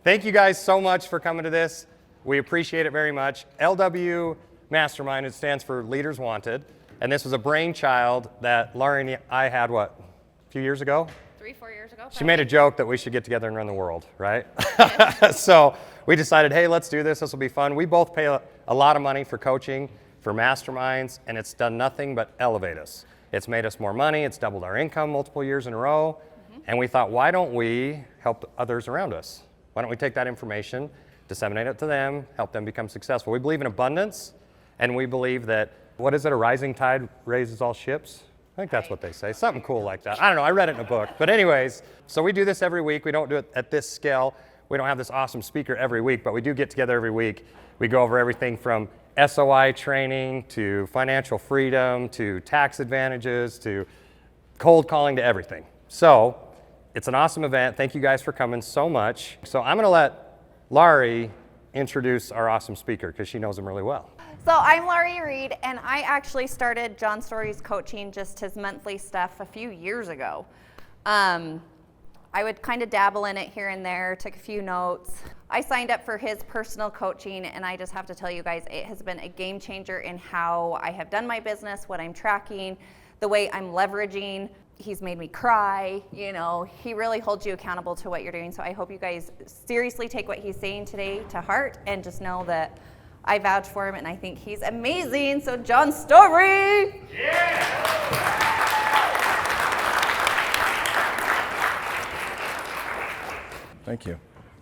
Thank you guys so much for coming to this. We appreciate it very much. LW Mastermind, it stands for Leaders Wanted. And this was a brainchild that Laurie and I had, what, a few years ago? 3-4 years ago. She made a joke that we should get together and run the world, right? So we decided, hey, let's do this. This will be fun. We both pay a lot of money for coaching, for masterminds, and it's done nothing but elevate us. It's made us more money. It's doubled our income multiple years in a row. And we thought, why don't we help others around us? Why don't we take that information, disseminate it to them, help them become successful? We believe in abundance, and we believe that, what is it, a rising tide raises all ships? I think that's what they say, something cool like that. I don't know, I read it in a book. But anyways, so we do this every week. We don't do it at this scale. We don't have this awesome speaker every week, but we do get together every week. We go over everything from SOI training to financial freedom to tax advantages to cold calling to everything. So it's an awesome event. Thank you guys for coming so much. So I'm going to let Laurie introduce our awesome speaker because she knows him really well. So I'm Laurie Reed, and I actually started John Storey's coaching, just his monthly stuff, a few years ago. I would kind of dabble in it here and there, took a few notes. I signed up for his personal coaching, and I just have to tell you guys, it has been a game changer in how I have done my business, what I'm tracking, the way I'm leveraging. He's made me cry, you know, he really holds you accountable to what you're doing. So I hope you guys seriously take what he's saying today to heart and just know that I vouch for him and I think he's amazing. So John Storey! Yeah! Thank you.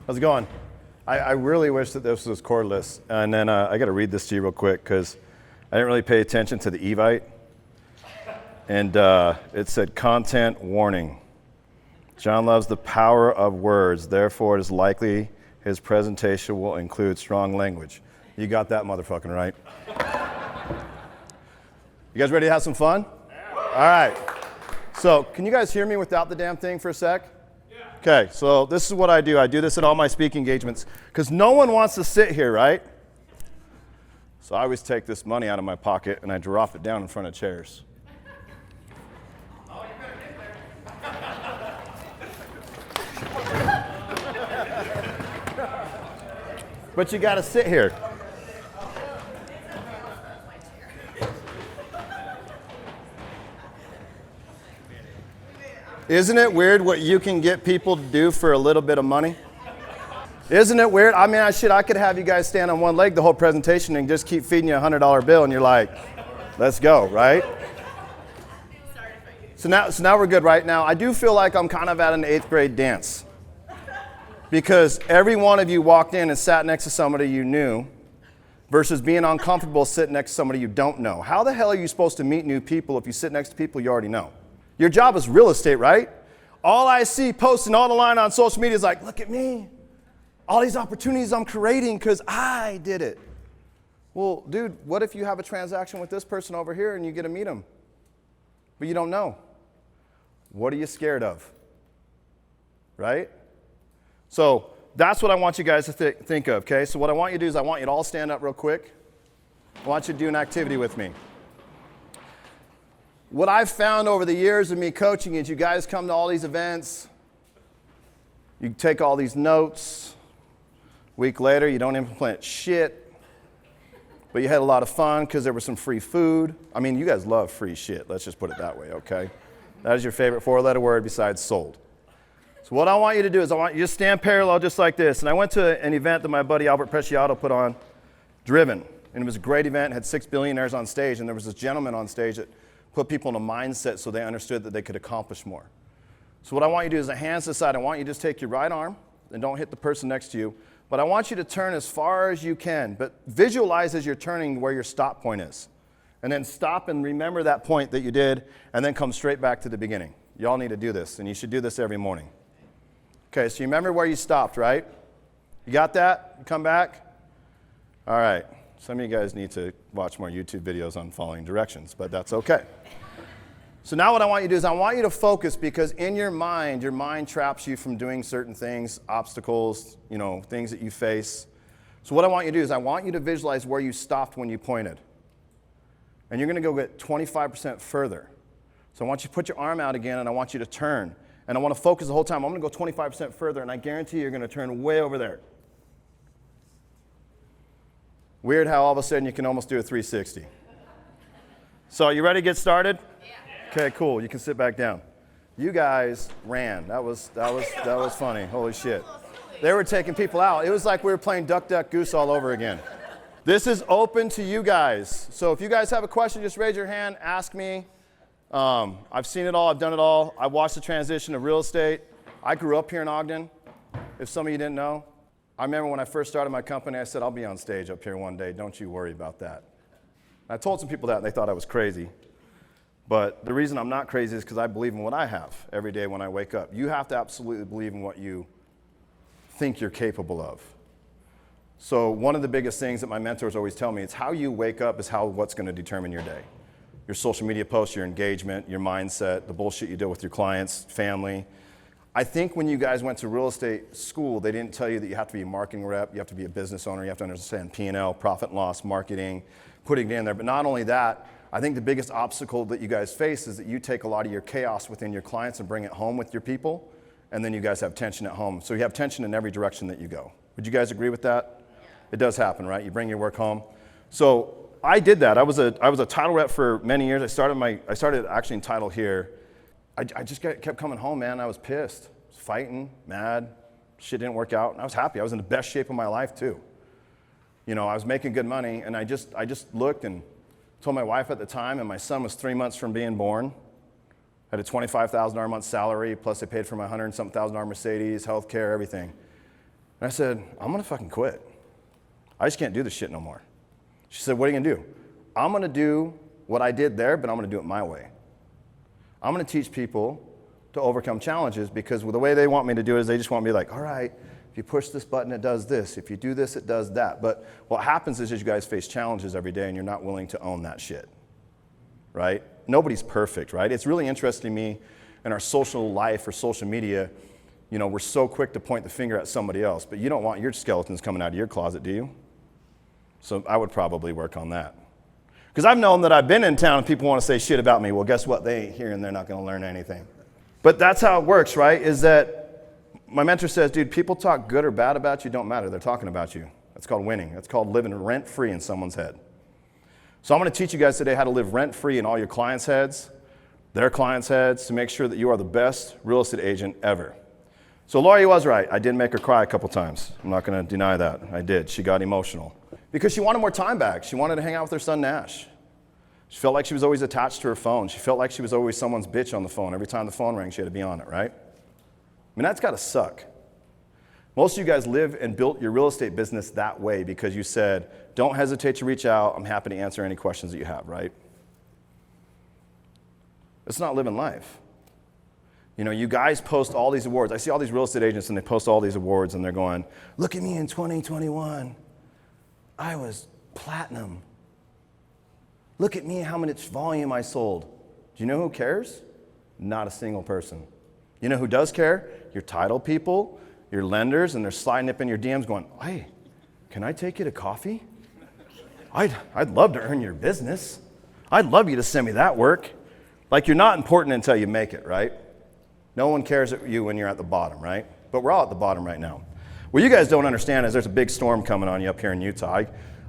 How's it going? I really wish that this was cordless. And then I got to read this to you real quick because I didn't really pay attention to the Evite. And it said, content warning. John loves the power of words. Therefore, it is likely his presentation will include strong language. You got that motherfucking right. You guys ready to have some fun? All right. So can you guys hear me without the damn thing for a sec? Okay, so this is what I do. I do this at all my speaking engagements because no one wants to sit here, right? So I always take this money out of my pocket and I drop it down in front of chairs. But you got to sit here. Isn't it weird what you can get people to do for a little bit of money? Isn't it weird? I mean, I could have you guys stand on one leg the whole presentation and just keep feeding you a $100 bill and you're like, let's go, right? So now we're good right now. I do feel like I'm kind of at an 8th grade dance. Because every one of you walked in and sat next to somebody you knew versus being uncomfortable sitting next to somebody you don't know. How the hell are you supposed to meet new people if you sit next to people you already know? Your job is real estate, right? All I see posting all the line on social media is like, look at me. All these opportunities I'm creating because I did it. Well, dude, what if you have a transaction with this person over here and you get to meet them, but you don't know? What are you scared of? Right? So that's what I want you guys to think of, okay? So what I want you to do is I want you to all stand up real quick. I want you to do an activity with me. What I've found over the years of me coaching is you guys come to all these events, you take all these notes, a week later you don't implement shit, but you had a lot of fun because there was some free food. I mean, you guys love free shit, let's just put it that way, okay? That is your favorite 4-letter word besides sold. So what I want you to do is I want you to stand parallel just like this. And I went to an event that my buddy Albert Preciato put on, Driven. And it was a great event, had 6 billionaires on stage, and there was this gentleman on stage that put people in a mindset so they understood that they could accomplish more. So what I want you to do is the hands to the side. I want you to just take your right arm, and don't hit the person next to you. But I want you to turn as far as you can, but visualize as you're turning where your stop point is. And then stop and remember that point that you did, and then come straight back to the beginning. Y'all need to do this, and you should do this every morning. Okay, so you remember where you stopped, right? You got that? You come back? All right. Some of you guys need to watch more YouTube videos on following directions, but that's okay. So now what I want you to do is I want you to focus because in your mind traps you from doing certain things, obstacles, things that you face. So what I want you to do is I want you to visualize where you stopped when you pointed. And you're going to go get 25% further. So I want you to put your arm out again, and I want you to turn. And I want to focus the whole time. I'm going to go 25% further, and I guarantee you're going to turn way over there. Weird how all of a sudden you can almost do a 360. So you ready to get started? Yeah. Okay, cool. You can sit back down. You guys ran. That was funny. Holy shit. They were taking people out. It was like we were playing Duck, Duck, Goose all over again. This is open to you guys. So if you guys have a question, just raise your hand, ask me. I've seen it all. I've done it all. I watched the transition of real estate. I grew up here in Ogden, if some of you didn't know. I remember when I first started my company, I said, I'll be on stage up here one day. Don't you worry about that. And I told some people that, and they thought I was crazy. But the reason I'm not crazy is because I believe in what I have every day when I wake up. You have to absolutely believe in what you think you're capable of. So one of the biggest things that my mentors always tell me is how you wake up is what's going to determine your day. Your social media posts, your engagement, your mindset, the bullshit you deal with your clients, family. I think when you guys went to real estate school, they didn't tell you that you have to be a marketing rep, you have to be a business owner, you have to understand P&L, profit and loss, marketing, putting it in there. But not only that, I think the biggest obstacle that you guys face is that you take a lot of your chaos within your clients and bring it home with your people, and then you guys have tension at home. So you have tension in every direction that you go. Would you guys agree with that? It does happen, right? You bring your work home. So I did that. I was a title rep for many years. I started actually in title here. I just kept coming home, man. I was pissed, I was fighting, mad. Shit didn't work out. And I was happy. I was in the best shape of my life too. You know, I was making good money, and I just looked and told my wife at the time, and my son was 3 months from being born. I had a $25,000 a month salary, plus I paid for my $100,000 Mercedes, health care, everything. And I said, I'm gonna fucking quit. I just can't do this shit no more. She said, what are you gonna do? I'm gonna do what I did there, but I'm gonna do it my way. I'm gonna teach people to overcome challenges, because the way they want me to do it is they just want me like, all right, if you push this button, it does this. If you do this, it does that. But what happens is you guys face challenges every day and you're not willing to own that shit, right? Nobody's perfect, right? It's really interesting to me in our social life or social media, you know, we're so quick to point the finger at somebody else, but you don't want your skeletons coming out of your closet, do you? So I would probably work on that. Because I've known that I've been in town and people want to say shit about me. Well, guess what? They ain't here and they're not going to learn anything. But that's how it works, right? Is that my mentor says, dude, people talk good or bad about you, don't matter. They're talking about you. That's called winning. That's called living rent-free in someone's head. So I'm going to teach you guys today how to live rent-free in all your clients' heads, their clients' heads, to make sure that you are the best real estate agent ever. So Lori was right. I did make her cry a couple times. I'm not going to deny that. I did. She got emotional. Because she wanted more time back. She wanted to hang out with her son, Nash. She felt like she was always attached to her phone. She felt like she was always someone's bitch on the phone. Every time the phone rang, she had to be on it, right? I mean, that's got to suck. Most of you guys live and built your real estate business that way because you said, don't hesitate to reach out. I'm happy to answer any questions that you have, right? It's not living life. You know, you guys post all these awards. I see all these real estate agents and they post all these awards and they're going, look at me in 2021. I was platinum. Look at me, how much volume I sold. Do you know who cares? Not a single person. You know who does care? Your title people, your lenders, and they're sliding up in your DMs going, hey, can I take you to coffee? I'd love to earn your business. I'd love you to send me that work. Like, you're not important until you make it, right? No one cares at you when you're at the bottom, right? But we're all at the bottom right now. What you guys don't understand is there's a big storm coming on you up here in Utah.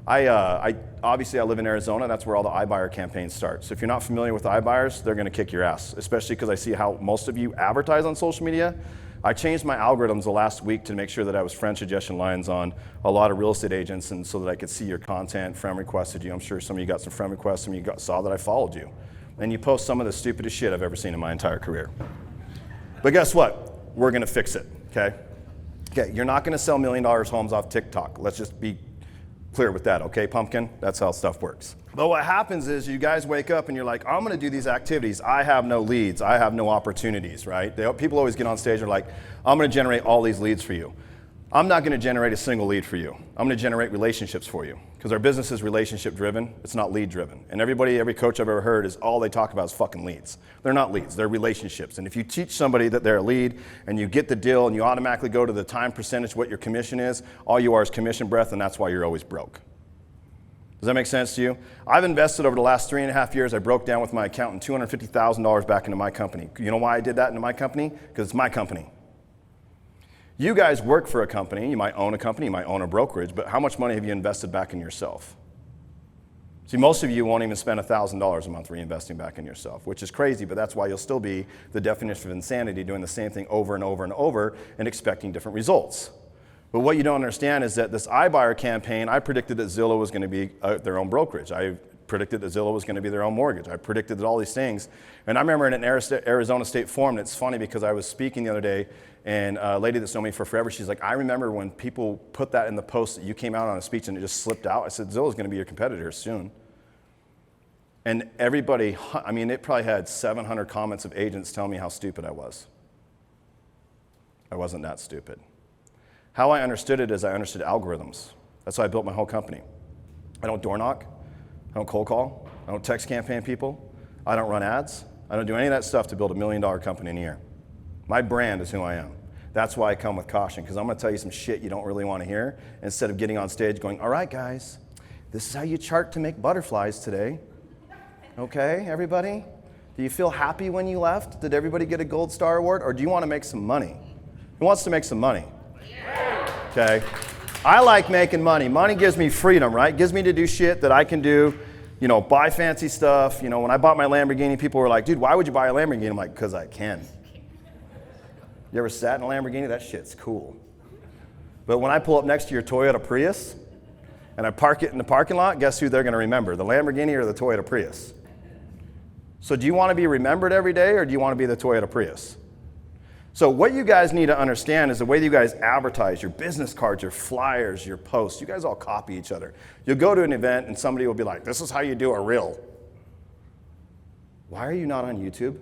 Obviously I live in Arizona. That's where all the iBuyer campaigns start. So if you're not familiar with iBuyers, they're going to kick your ass, especially because I see how most of you advertise on social media. I changed my algorithms the last week to make sure that I was friend suggestion lines on a lot of real estate agents, and so that I could see your content, friend requested you. I'm sure some of you got some friend requests, some of you saw that I followed you. And you post some of the stupidest shit I've ever seen in my entire career. But guess what? We're going to fix it, okay? Okay, you're not going to sell $1 million homes off TikTok. Let's just be clear with that, okay, pumpkin? That's how stuff works. But what happens is you guys wake up and you're like, I'm going to do these activities. I have no leads. I have no opportunities, right? People always get on stage and are like, I'm going to generate all these leads for you. I'm not going to generate a single lead for you. I'm going to generate relationships for you, because our business is relationship driven. It's not lead driven. And every coach I've ever heard is all they talk about is fucking leads. They're not leads. They're relationships. And if you teach somebody that they're a lead and you get the deal and you automatically go to the time percentage, what your commission is, all you are is commission breath, and that's why you're always broke. Does that make sense to you? I've invested over the last 3.5 years, I broke down with my accountant $250,000 back into my company. You know why I did that into my company? Because it's my company. You guys work for a company, you might own a company, you might own a brokerage, but how much money have you invested back in yourself? See, most of you won't even spend $1,000 a month reinvesting back in yourself, which is crazy, but that's why you'll still be the definition of insanity, doing the same thing over and over and over and expecting different results. But what you don't understand is that this iBuyer campaign, I predicted that Zillow was going to be their own brokerage. I predicted that Zillow was going to be their own mortgage. I predicted that all these things. And I remember in an Arizona State Forum, and it's funny because I was speaking the other day, and a lady that's known me for forever, she's like, I remember when people put that in the post that you came out on a speech and it just slipped out. I said, Zillow's going to be your competitor soon. And everybody, I mean, it probably had 700 comments of agents telling me how stupid I was. I wasn't that stupid. How I understood it is I understood algorithms. That's how I built my whole company. I don't door knock. I don't cold call. I don't text campaign people. I don't run ads. I don't do any of that stuff to build $1 million company in a year. My brand is who I am. That's why I come with caution, because I'm going to tell you some shit you don't really want to hear, instead of getting on stage going, all right, guys, this is how you chart to make butterflies today. Okay, everybody? Do you feel happy when you left? Did everybody get a gold star award? Or do you want to make some money? Who wants to make some money? Okay. I like making money. Money gives me freedom, right? Gives me to do shit that I can do, you know, buy fancy stuff. You know, when I bought my Lamborghini, people were like, dude, why would you buy a Lamborghini? I'm like, because I can. You ever sat in a Lamborghini? That shit's cool. But when I pull up next to your Toyota Prius and I park it in the parking lot, guess who they're going to remember? The Lamborghini or the Toyota Prius? So do you want to be remembered every day, or do you want to be the Toyota Prius? So what you guys need to understand is the way that you guys advertise, your business cards, your flyers, your posts, you guys all copy each other. You'll go to an event and somebody will be like, this is how you do a reel. Why are you not on YouTube?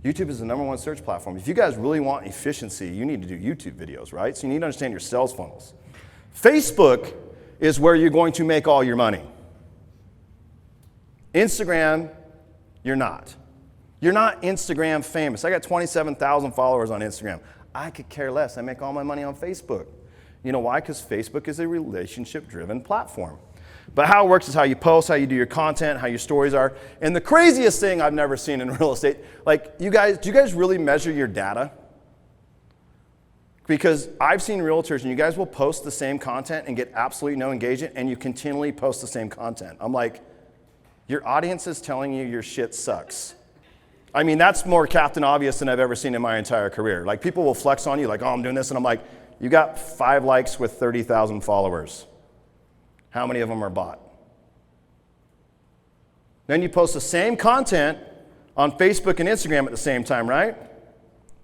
YouTube is the #1 search platform. If you guys really want efficiency, you need to do YouTube videos, right? So you need to understand your sales funnels. Facebook is where you're going to make all your money. Instagram, you're not. You're not Instagram famous. I got 27,000 followers on Instagram. I could care less. I make all my money on Facebook. You know why? Because Facebook is a relationship-driven platform. But how it works is how you post, how you do your content, how your stories are. And the craziest thing I've never seen in real estate, like, do you guys really measure your data? Because I've seen realtors, and you guys will post the same content and get absolutely no engagement, and you continually post the same content. I'm like, your audience is telling you your shit sucks. I mean, that's more Captain Obvious than I've ever seen in my entire career. Like, people will flex on you, like, oh, I'm doing this, and I'm like, you got 5 likes with 30,000 followers. How many of them are bought? Then you post the same content on Facebook and Instagram at the same time, right?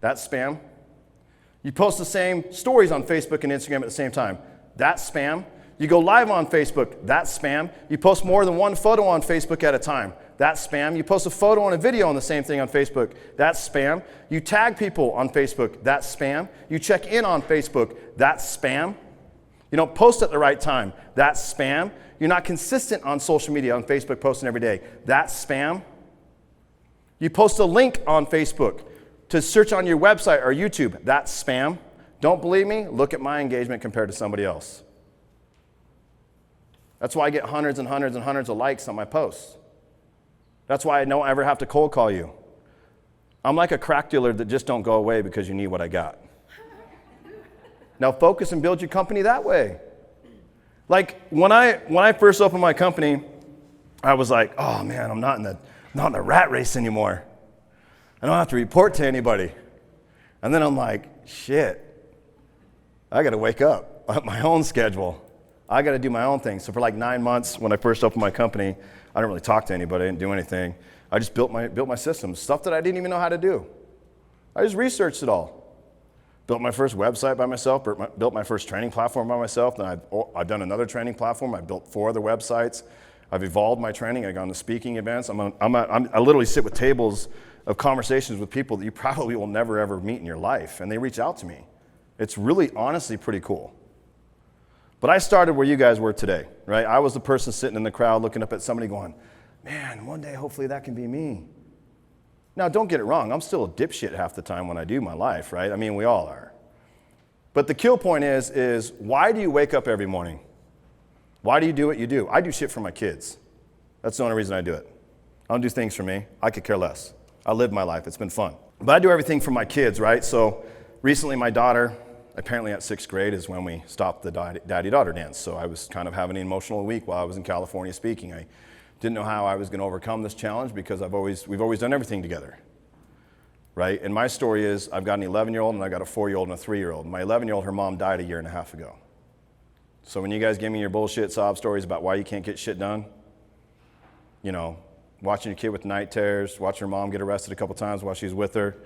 That's spam. You post the same stories on Facebook and Instagram at the same time. That's spam. You go live on Facebook. That's spam. You post more than one photo on Facebook at a time. That's spam. You post a photo and a video on the same thing on Facebook. That's spam. You tag people on Facebook. That's spam. You check in on Facebook. That's spam. You don't post at the right time. That's spam. You're not consistent on social media, on Facebook, posting every day. That's spam. You post a link on Facebook to search on your website or YouTube. That's spam. Don't believe me? Look at my engagement compared to somebody else. That's why I get hundreds and hundreds and hundreds of likes on my posts. That's why I don't ever have to cold call you. I'm like a crack dealer that just don't go away because you need what I got. Now focus and build your company that way. Like when I first opened my company, I was like, oh man, I'm not in the rat race anymore. I don't have to report to anybody. And then I'm like, shit, I got to wake up at my own schedule. I got to do my own thing. So for like 9 months, when I first opened my company, I didn't really talk to anybody. I didn't do anything. I just built my systems, stuff that I didn't even know how to do. I just researched it all. Built my first website by myself. Built my first training platform by myself. Then I've done another training platform. I built 4 other websites. I've evolved my training. I've gone to speaking events. I literally sit with tables of conversations with people that you probably will never ever meet in your life, and they reach out to me. It's really, honestly, pretty cool. But I started where you guys were today, right? I was the person sitting in the crowd looking up at somebody going, man, one day hopefully that can be me. Now, don't get it wrong. I'm still a dipshit half the time when I do my life, right? I mean, we all are. But the kill point is why do you wake up every morning? Why do you do what you do? I do shit for my kids. That's the only reason I do it. I don't do things for me. I could care less. I live my life. It's been fun. But I do everything for my kids, right? So recently my daughter, apparently at 6th grade is when we stopped the daddy-daughter dance. So I was kind of having an emotional week while I was in California speaking. I didn't know how I was going to overcome this challenge because we've always done everything together, right? And my story is I've got an 11-year-old and I've got a 4-year-old and a 3-year-old. My 11-year-old, her mom died a year and a half ago. So when you guys give me your bullshit sob stories about why you can't get shit done, you know, watching your kid with night terrors, watching your mom get arrested a couple times while she's with her,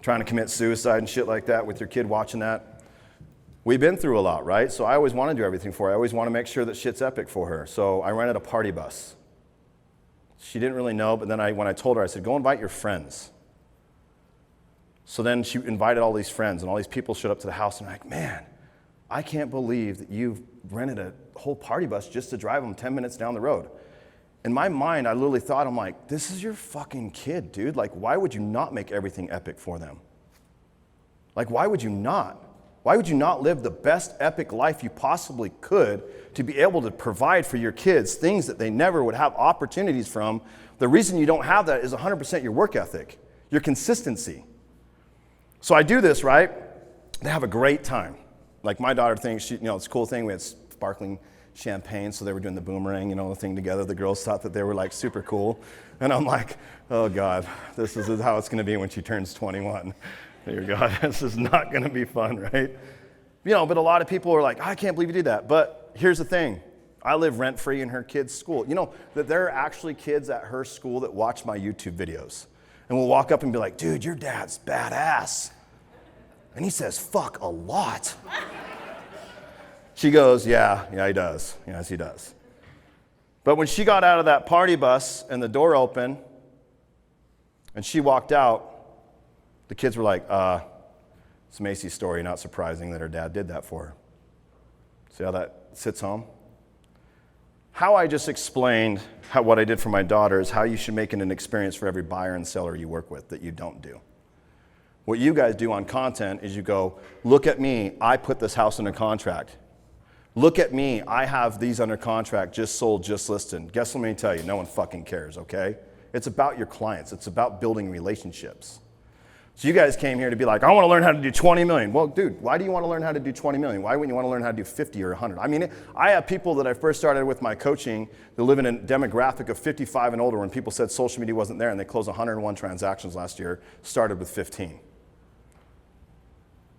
trying to commit suicide and shit like that with your kid watching that. We've been through a lot, right? So I always want to do everything for her. I always want to make sure that shit's epic for her. So I rented a party bus. She didn't really know, but then when I told her, I said, go invite your friends. So then she invited all these friends, and all these people showed up to the house, and I'm like, man, I can't believe that you've rented a whole party bus just to drive them 10 minutes down the road. In my mind, I literally thought, I'm like, this is your fucking kid, dude. Like, why would you not make everything epic for them? Like, why would you not? Why would you not live the best epic life you possibly could to be able to provide for your kids things that they never would have opportunities from? The reason you don't have that is 100% your work ethic, your consistency. So I do this, right? They have a great time. Like my daughter thinks, it's a cool thing. We had sparkling champagne, so they were doing the boomerang, the thing together. The girls thought that they were like super cool. And I'm like, oh God, this is how it's gonna be when she turns 21. Dear God, this is not gonna be fun, right? But a lot of people are like, I can't believe you did that. But here's the thing, I live rent-free in her kid's school. That there are actually kids at her school that watch my YouTube videos. And will walk up and be like, dude, your dad's badass. And he says, fuck a lot. She goes, yeah, he does. Yes, he does. But when she got out of that party bus and the door opened and she walked out, the kids were like, it's Macy's story, not surprising that her dad did that for her. See how that sits home? How I just explained what I did for my daughter is how you should make it an experience for every buyer and seller you work with that you don't do. What you guys do on content is you go, look at me, I put this house under contract. Look at me, I have these under contract, just sold, just listed. Guess what, let me tell you, no one fucking cares, okay? It's about your clients. It's about building relationships. So you guys came here to be like, I want to learn how to do 20 million. Well, dude, why do you want to learn how to do 20 million? Why wouldn't you want to learn how to do 50 or 100? I mean, I have people that I first started with my coaching that live in a demographic of 55 and older when people said social media wasn't there and they closed 101 transactions last year, started with 15.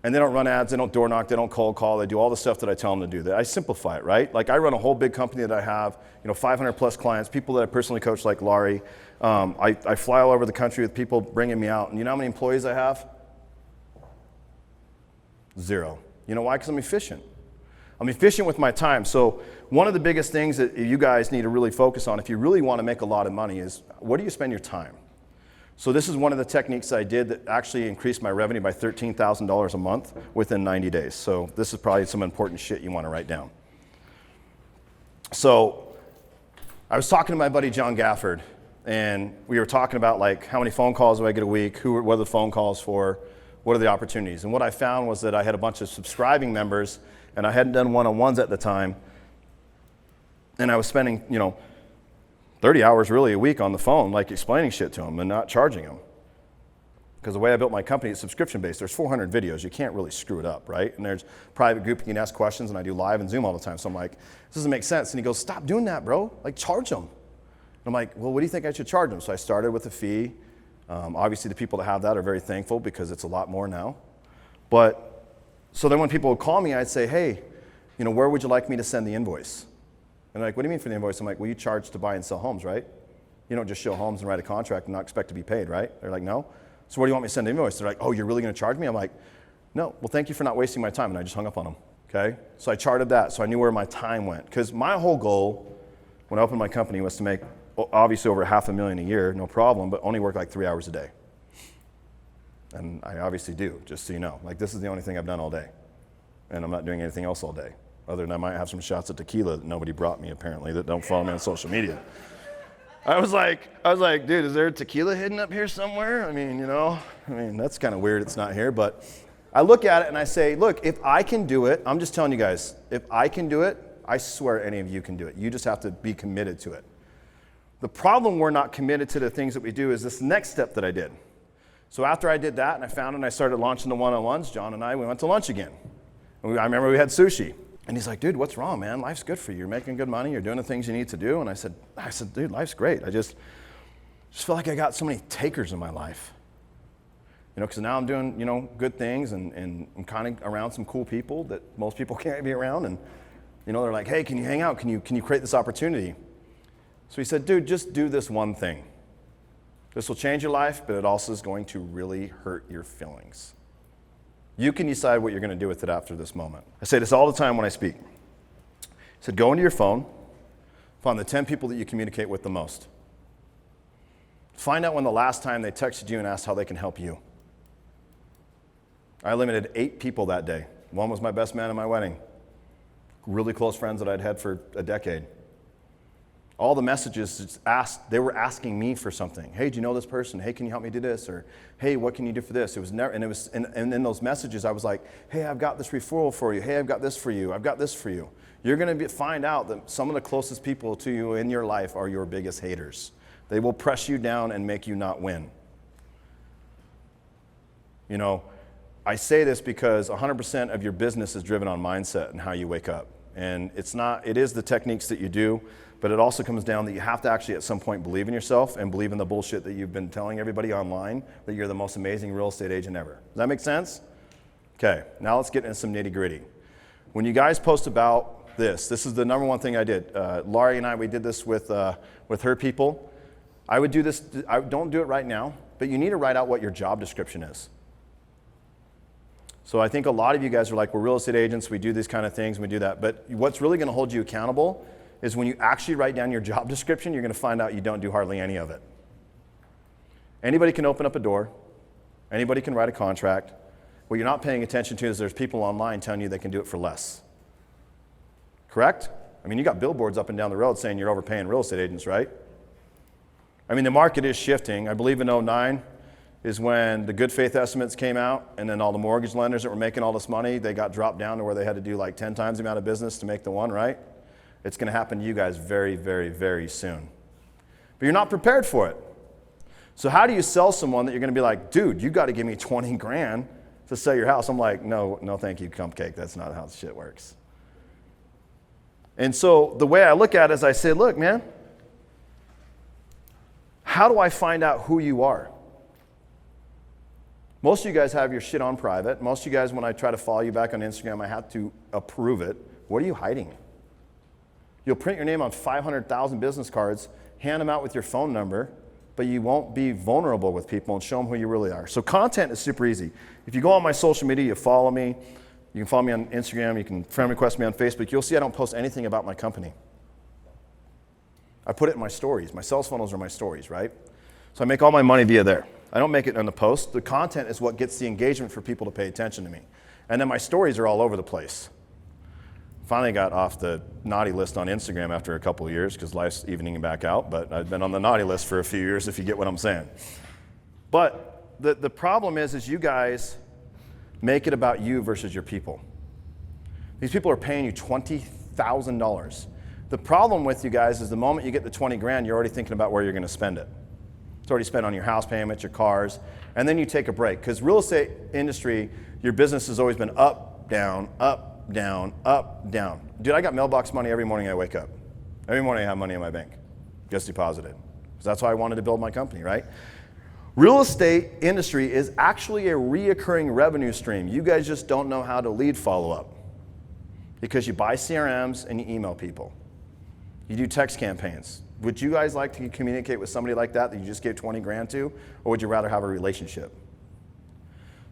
And they don't run ads, they don't door knock, they don't cold call, they do all the stuff that I tell them to do. I simplify it, right? Like I run a whole big company that I have, 500 plus clients, people that I personally coach like Laurie. I fly all over the country with people bringing me out. And you know how many employees I have? 0. You know why? Because I'm efficient. I'm efficient with my time. So one of the biggest things that you guys need to really focus on if you really want to make a lot of money is, where do you spend your time? So this is one of the techniques I did that actually increased my revenue by $13,000 a month within 90 days. So this is probably some important shit you want to write down. So I was talking to my buddy John Gafford, and we were talking about like how many phone calls do I get a week, what are the phone calls for, what are the opportunities. And what I found was that I had a bunch of subscribing members, and I hadn't done one-on-ones at the time, and I was spending, 30 hours really a week on the phone, like explaining shit to them and not charging them. Because the way I built my company is subscription-based. There's 400 videos. You can't really screw it up, right? And there's private group, you can ask questions, and I do live and Zoom all the time. So I'm like, this doesn't make sense. And he goes, stop doing that, bro. Like, charge them. And I'm like, well, what do you think I should charge them? So I started with a fee. Obviously, the people that have that are very thankful because it's a lot more now. But, so then when people would call me, I'd say, hey, where would you like me to send the invoice? And they're like, what do you mean for the invoice? I'm like, well, you charge to buy and sell homes, right? You don't just show homes and write a contract and not expect to be paid, right? They're like, no. So where do you want me to send the invoice? They're like, oh, you're really going to charge me? I'm like, no. Well, thank you for not wasting my time. And I just hung up on them, okay? So I charted that so I knew where my time went. Because my whole goal when I opened my company was to make, obviously, over $500,000 a year, no problem, but only work like 3 hours a day. And I obviously do, just so you know. Like, this is the only thing I've done all day. And I'm not doing anything else all day. Other than I might have some shots of tequila that nobody brought me, apparently, that don't follow me on social media. I was like, dude, is there tequila hidden up here somewhere? I mean, that's kind of weird it's not here, but I look at it and I say, look, if I can do it, I'm just telling you guys, if I can do it, I swear any of you can do it. You just have to be committed to it. The problem we're not committed to the things that we do is this next step that I did. So after I did that and I found it and I started launching the one-on-ones, John and we went to lunch again. And I remember we had sushi. And he's like, dude, what's wrong, man? Life's good for you. You're making good money. You're doing the things you need to do. And I said, dude, life's great. I just feel like I got so many takers in my life. You know, because now I'm doing, you know, good things and I'm kind of around some cool people that most people can't be around. And, you know, they're like, hey, can you hang out? Can you create this opportunity? So he said, dude, just do this one thing. This will change your life, but it also is going to really hurt your feelings. You can decide what you're going to do with it after this moment. I say this all the time when I speak. I said, go into your phone, find the 10 people that you communicate with the most. Find out when the last time they texted you and asked how they can help you. I limited 8 people that day. One was my best man at my wedding. Really close friends that I'd had for a decade. All the messages they were asking me for something. Hey, do you know this person? Hey, can you help me do this? Or, hey, what can you do for this? It was never, and in those messages, I was like, hey, I've got this referral for you. Hey, I've got this for you. I've got this for you. You're going to find out that some of the closest people to you in your life are your biggest haters. They will press you down and make you not win. You know, I say this because 100% of your business is driven on mindset and how you wake up. And it is the techniques that you do, but it also comes down that you have to actually at some point believe in yourself and believe in the bullshit that you've been telling everybody online that you're the most amazing real estate agent ever. Does that make sense? Okay, now let's get into some nitty gritty. When you guys post about this is the number one thing I did. Laurie and we did this with her people. I would do this, I don't do it right now, but you need to write out what your job description is. So I think a lot of you guys are like, we're real estate agents, we do these kind of things, we do that. But what's really going to hold you accountable is when you actually write down your job description, you're going to find out you don't do hardly any of it. Anybody can open up a door. Anybody can write a contract. What you're not paying attention to is there's people online telling you they can do it for less. Correct? I mean, you got billboards up and down the road saying you're overpaying real estate agents, right? I mean, the market is shifting. I believe in 2009 is when the good faith estimates came out, and then all the mortgage lenders that were making all this money, they got dropped down to where they had to do like 10 times the amount of business to make the one, right? It's going to happen to you guys very, very, very soon. But you're not prepared for it. So how do you sell someone that you're going to be like, dude, you got to give me 20 grand to sell your house? I'm like, no, thank you, cupcake. That's not how shit works. And so the way I look at it is I say, look, man, how do I find out who you are? Most of you guys have your shit on private. Most of you guys, when I try to follow you back on Instagram, I have to approve it. What are you hiding? You'll print your name on 500,000 business cards, hand them out with your phone number, but you won't be vulnerable with people and show them who you really are. So content is super easy. If you go on my social media, you follow me. You can follow me on Instagram. You can friend request me on Facebook. You'll see I don't post anything about my company. I put it in my stories. My sales funnels are my stories, right? So I make all my money via there. I don't make it on the post. The content is what gets the engagement for people to pay attention to me. And then my stories are all over the place. Finally got off the naughty list on Instagram after a couple of years because life's evening back out, but I've been on the naughty list for a few years if you get what I'm saying. But the problem is you guys make it about you versus your people. These people are paying you $20,000. The problem with you guys is the moment you get the 20 grand, you're already thinking about where you're going to spend it. It's already spent on your house payments, your cars, and then you take a break. Because real estate industry, your business has always been up, down, up, down, up, down. Dude, I got mailbox money every morning I wake up. Every morning I have money in my bank. Just deposited. Because that's why I wanted to build my company, right? Real estate industry is actually a reoccurring revenue stream. You guys just don't know how to lead follow up. Because you buy CRMs and you email people. You do text campaigns. Would you guys like to communicate with somebody like that you just gave 20 grand to, or would you rather have a relationship?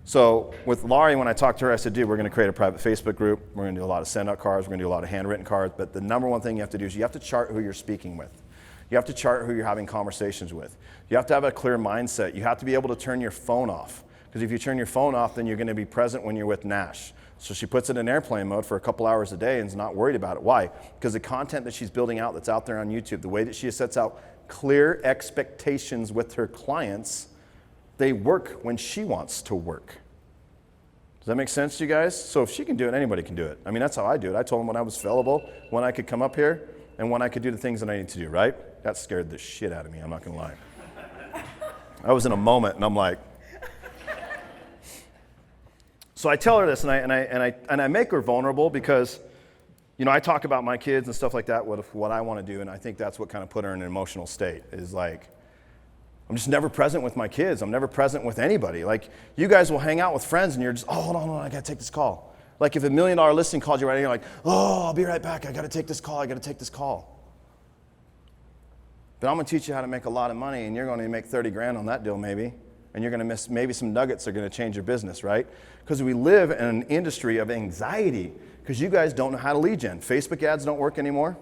So with Laurie, when I talked to her, I said, dude, we're going to create a private Facebook group. We're going to do a lot of send-out cards. We're going to do a lot of handwritten cards. But the number one thing you have to do is you have to chart who you're speaking with. You have to chart who you're having conversations with. You have to have a clear mindset. You have to be able to turn your phone off. Because if you turn your phone off, then you're going to be present when you're with Nash. So she puts it in airplane mode for a couple hours a day and is not worried about it. Why? Because the content that she's building out that's out there on YouTube, the way that she sets out clear expectations with her clients, they work when she wants to work. Does that make sense to you guys? So if she can do it, anybody can do it. I mean, that's how I do it. I told them when I was fallible, when I could come up here, and when I could do the things that I need to do, right? That scared the shit out of me, I'm not gonna lie. I was in a moment, and I'm like, so I tell her this, and I make her vulnerable because, you know, I talk about my kids and stuff like that, what I want to do, and I think that's what kind of put her in an emotional state, is like, I'm just never present with my kids. I'm never present with anybody. Like, you guys will hang out with friends, and you're just, oh, hold on, I got to take this call. Like, if $1 million listing called you right now, you're like, oh, I'll be right back. I got to take this call. But I'm going to teach you how to make a lot of money, and you're going to make 30 grand on that deal maybe, and you're going to miss maybe some nuggets that are going to change your business, right? Because we live in an industry of anxiety because you guys don't know how to lead gen. Facebook ads don't work anymore,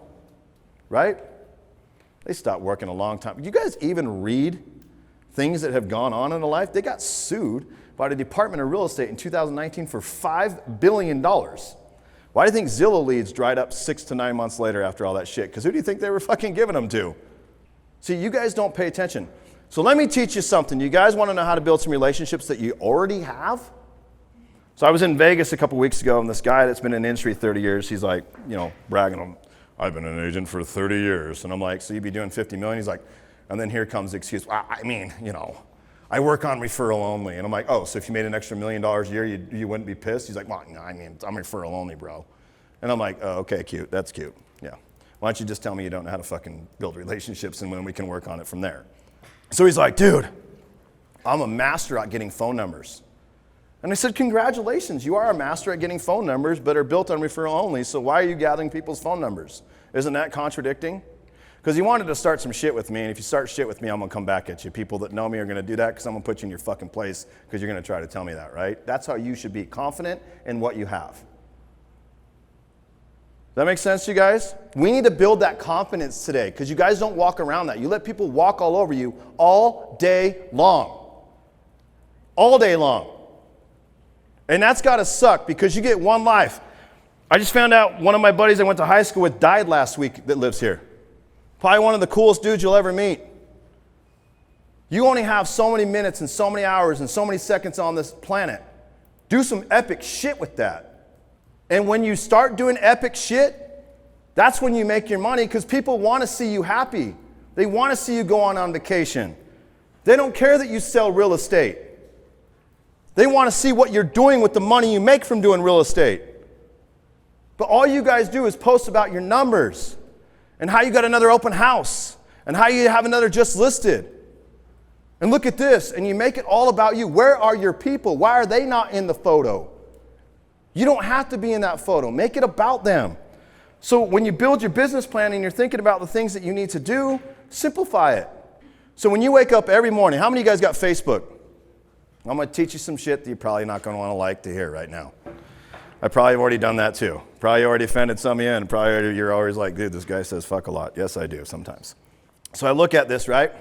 right? They stopped working a long time. You guys even read things that have gone on in their life? They got sued by the Department of Real Estate in 2019 for $5 billion. Why do you think Zillow leads dried up 6 to 9 months later after all that shit? Because who do you think they were fucking giving them to? See, you guys don't pay attention. So let me teach you something. You guys want to know how to build some relationships that you already have? So I was in Vegas a couple weeks ago, and this guy that's been in the industry 30 years, he's like, you know, bragging on, I've been an agent for 30 years. And I'm like, so you'd be doing 50 million? He's like, and then here comes the excuse, I mean, you know, I work on referral only. And I'm like, oh, so if you made an extra $1 million a year, you wouldn't be pissed? He's like, well, no, I mean, I'm referral only, bro. And I'm like, oh, okay, cute, that's cute, yeah. Why don't you just tell me you don't know how to fucking build relationships and when we can work on it from there? So he's like, dude, I'm a master at getting phone numbers. And I said, congratulations, you are a master at getting phone numbers, but are built on referral only, so why are you gathering people's phone numbers? Isn't that contradicting? Because he wanted to start some shit with me, and if you start shit with me, I'm going to come back at you. People that know me are going to do that because I'm going to put you in your fucking place because you're going to try to tell me that, right? That's how you should be confident in what you have. Does that make sense to you guys? We need to build that confidence today because you guys don't walk around that. You let people walk all over you all day long. All day long. And that's got to suck because you get one life. I just found out one of my buddies I went to high school with died last week that lives here. Probably one of the coolest dudes you'll ever meet. You only have so many minutes and so many hours and so many seconds on this planet. Do some epic shit with that. And when you start doing epic shit, that's when you make your money because people want to see you happy. They want to see you go on vacation. They don't care that you sell real estate. They want to see what you're doing with the money you make from doing real estate. But all you guys do is post about your numbers and how you got another open house and how you have another just listed. And look at this, and you make it all about you. Where are your people? Why are they not in the photo? You don't have to be in that photo. Make it about them. So when you build your business plan and you're thinking about the things that you need to do, simplify it. So when you wake up every morning, how many of you guys got Facebook? I'm going to teach you some shit that you're probably not going to want to like to hear right now. I probably have already done that too. Probably already offended some of you, and probably you're always like, dude, this guy says fuck a lot. Yes, I do sometimes. So I look at this, right?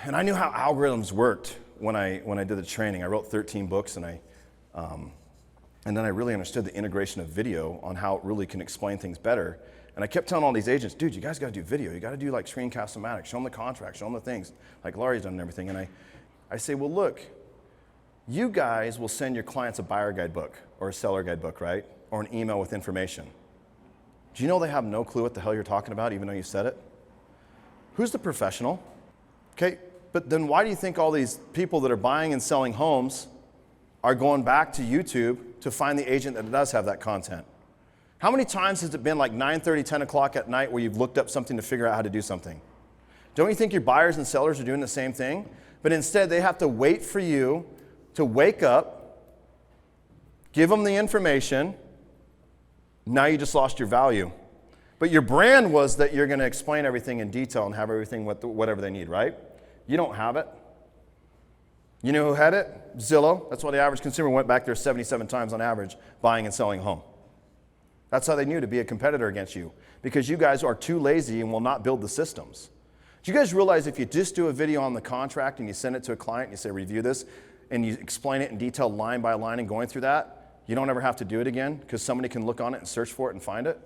And I knew how algorithms worked when I did the training. I wrote 13 books, and then I really understood the integration of video on how it really can explain things better. And I kept telling all these agents, dude, you guys got to do video. You got to do like screencast-o-matic. Show them the contract. Show them the things like Laurie's done and everything. And I say, well, look, you guys will send your clients a buyer guidebook or a seller guidebook, right? Or an email with information. Do you know they have no clue what the hell you're talking about, even though you said it? Who's the professional? Okay, but then why do you think all these people that are buying and selling homes are going back to YouTube to find the agent that does have that content? How many times has it been like 9:30, 10 o'clock at night where you've looked up something to figure out how to do something? Don't you think your buyers and sellers are doing the same thing? But instead, they have to wait for you to wake up, give them the information. Now you just lost your value. But your brand was that you're going to explain everything in detail and have everything whatever they need, right? You don't have it. You know who had it? Zillow. That's why the average consumer went back there 77 times on average buying and selling a home. That's how they knew to be a competitor against you, because you guys are too lazy and will not build the systems. Do you guys realize if you just do a video on the contract and you send it to a client and you say, review this, and you explain it in detail line by line and going through that, you don't ever have to do it again because somebody can look on it and search for it and find it?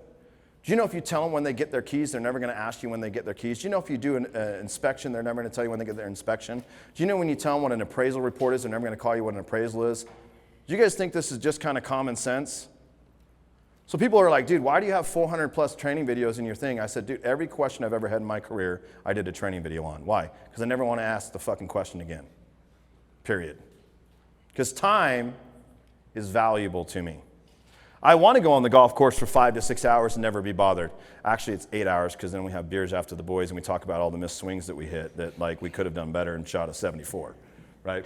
Do you know if you tell them when they get their keys, they're never going to ask you when they get their keys? Do you know if you do an inspection, they're never going to tell you when they get their inspection? Do you know when you tell them what an appraisal report is, they're never going to call you what an appraisal is? Do you guys think this is just kind of common sense? So people are like, dude, why do you have 400 plus training videos in your thing? I said, dude, every question I've ever had in my career, I did a training video on. Why? Because I never want to ask the fucking question again. Period. Because time is valuable to me. I want to go on the golf course for 5 to 6 hours and never be bothered. Actually, it's 8 hours because then we have beers after the boys and we talk about all the missed swings that we hit that like we could have done better and shot a 74, right?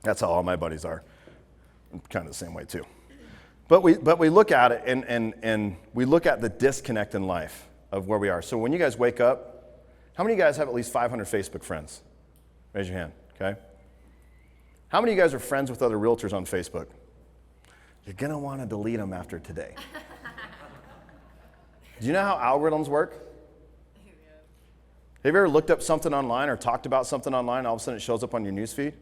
That's how all my buddies are. I'm kind of the same way too. But we look at it and we look at the disconnect in life of where we are. So when you guys wake up, how many of you guys have at least 500 Facebook friends? Raise your hand, okay? How many of you guys are friends with other realtors on Facebook? You're going to want to delete them after today. Do you know how algorithms work? Have you ever looked up something online or talked about something online, all of a sudden it shows up on your newsfeed?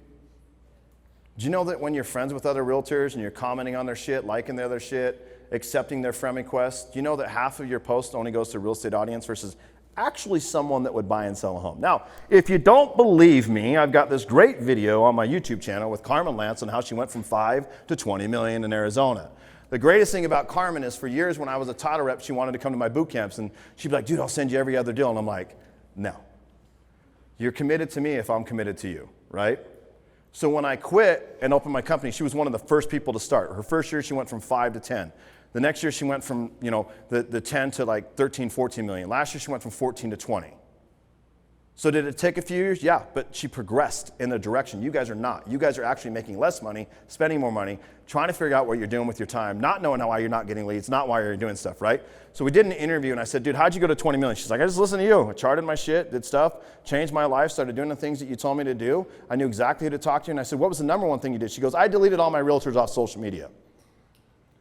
Do you know that when you're friends with other realtors and you're commenting on their shit, liking their other shit, accepting their friend requests, do you know that half of your post only goes to a real estate audience versus actually someone that would buy and sell a home? Now, if you don't believe me, I've got this great video on my YouTube channel with Carmen Lance on how she went from 5 to 20 million in Arizona. The greatest thing about Carmen is for years when I was a title rep, she wanted to come to my boot camps and she'd be like, dude, I'll send you every other deal. And I'm like, no. You're committed to me if I'm committed to you, right? So when I quit and opened my company, she was one of the first people to start. Her first year, she went from 5 to 10. The next year, she went from, the 10 to like 13, 14 million. Last year, she went from 14 to 20. So did it take a few years? Yeah, but she progressed in the direction. You guys are not. You guys are actually making less money, spending more money, trying to figure out what you're doing with your time, not knowing why you're not getting leads, not why you're doing stuff, right? So we did an interview, and I said, dude, how'd you go to 20 million? She's like, I just listened to you. I charted my shit, did stuff, changed my life, started doing the things that you told me to do. I knew exactly who to talk to, and I said, what was the number one thing you did? She goes, I deleted all my realtors off social media.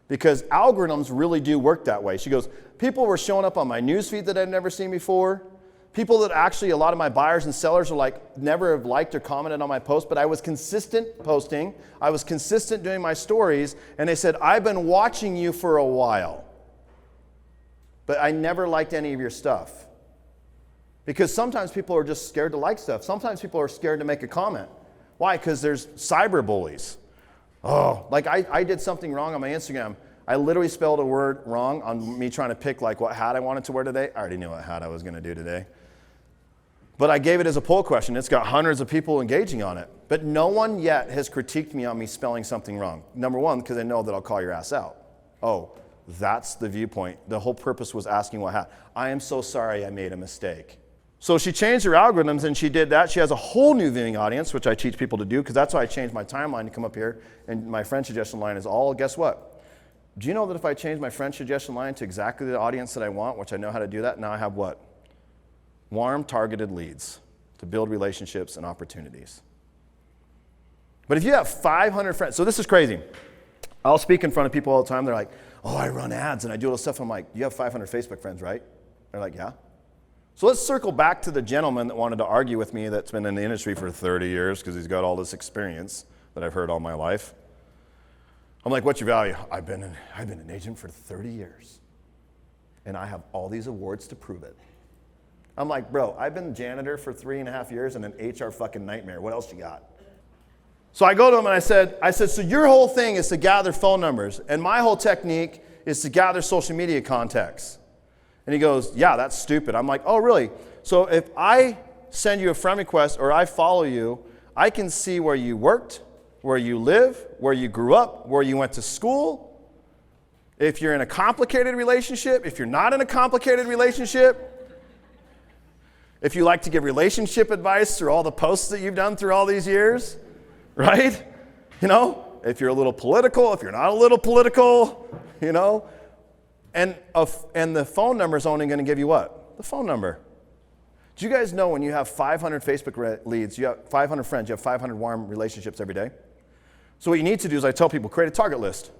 Because algorithms really do work that way. She goes, people were showing up on my newsfeed that I'd never seen before. People that actually, a lot of my buyers and sellers are like, never have liked or commented on my post, but I was consistent posting. I was consistent doing my stories, and they said, I've been watching you for a while, but I never liked any of your stuff. Because sometimes people are just scared to like stuff. Sometimes people are scared to make a comment. Why? Because there's cyber bullies. Oh, like I did something wrong on my Instagram. I literally spelled a word wrong on me trying to pick like what hat I wanted to wear today. I already knew what hat I was going to do today. But I gave it as a poll question. It's got hundreds of people engaging on it. But no one yet has critiqued me on me spelling something wrong. Number one, because they know that I'll call your ass out. Oh, that's the viewpoint. The whole purpose was asking what hat. I am so sorry I made a mistake. So she changed her algorithms and she did that. She has a whole new viewing audience, which I teach people to do, because that's why I changed my timeline to come up here. And my friend suggestion line is all, guess what? Do you know that if I change my friend suggestion line to exactly the audience that I want, which I know how to do that, now I have what? Warm, targeted leads to build relationships and opportunities. But if you have 500 friends, so this is crazy. I'll speak in front of people all the time. They're like, oh, I run ads and I do all this stuff. I'm like, you have 500 Facebook friends, right? They're like, yeah. So let's circle back to the gentleman that wanted to argue with me that's been in the industry for 30 years because he's got all this experience that I've heard all my life. I'm like, what's your value? I've been an agent for 30 years, and I have all these awards to prove it. I'm like, bro, I've been janitor for 3.5 years and an HR fucking nightmare. What else you got? So I go to him and I said, so your whole thing is to gather phone numbers, and my whole technique is to gather social media contacts. And he goes, yeah, that's stupid. I'm like, oh, really? So if I send you a friend request or I follow you, I can see where you worked, where you live, where you grew up, where you went to school. If you're in a complicated relationship, if you're not in a complicated relationship, if you like to give relationship advice through all the posts that you've done through all these years, right? If you're a little political, if you're not a little political, And the phone number is only going to give you what? The phone number. Do you guys know when you have 500 Facebook leads, you have 500 friends, you have 500 warm relationships every day? So what you need to do is I tell people, create a target list.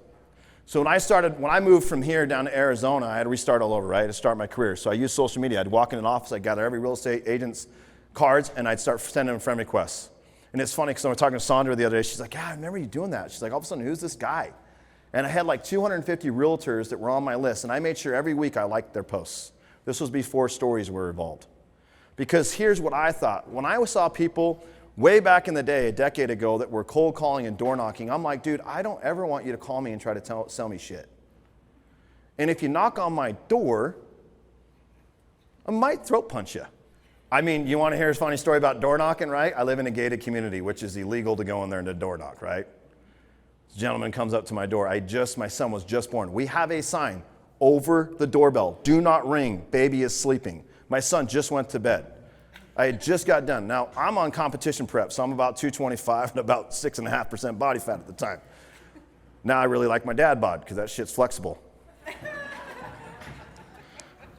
So when I moved from here down to Arizona, I had to restart all over, right? To start my career. So I used social media. I'd walk in an office, I'd gather every real estate agent's cards, and I'd start sending them friend requests. And it's funny because I was talking to Sandra the other day. She's like, yeah, I remember you doing that. She's like, all of a sudden, who's this guy? And I had like 250 realtors that were on my list, and I made sure every week I liked their posts. This was before stories were evolved. Because here's what I thought. When I saw people way back in the day, a decade ago, that were cold calling and door knocking, I'm like, dude, I don't ever want you to call me and try to sell me shit. And if you knock on my door, I might throat punch you. I mean, you want to hear a funny story about door knocking, right? I live in a gated community, which is illegal to go in there and to door knock, right? This gentleman comes up to my door. My son was just born. We have a sign over the doorbell. Do not ring. Baby is sleeping. My son just went to bed. I had just got done. Now, I'm on competition prep, so I'm about 225 and about 6.5% body fat at the time. Now I really like my dad bod because that shit's flexible.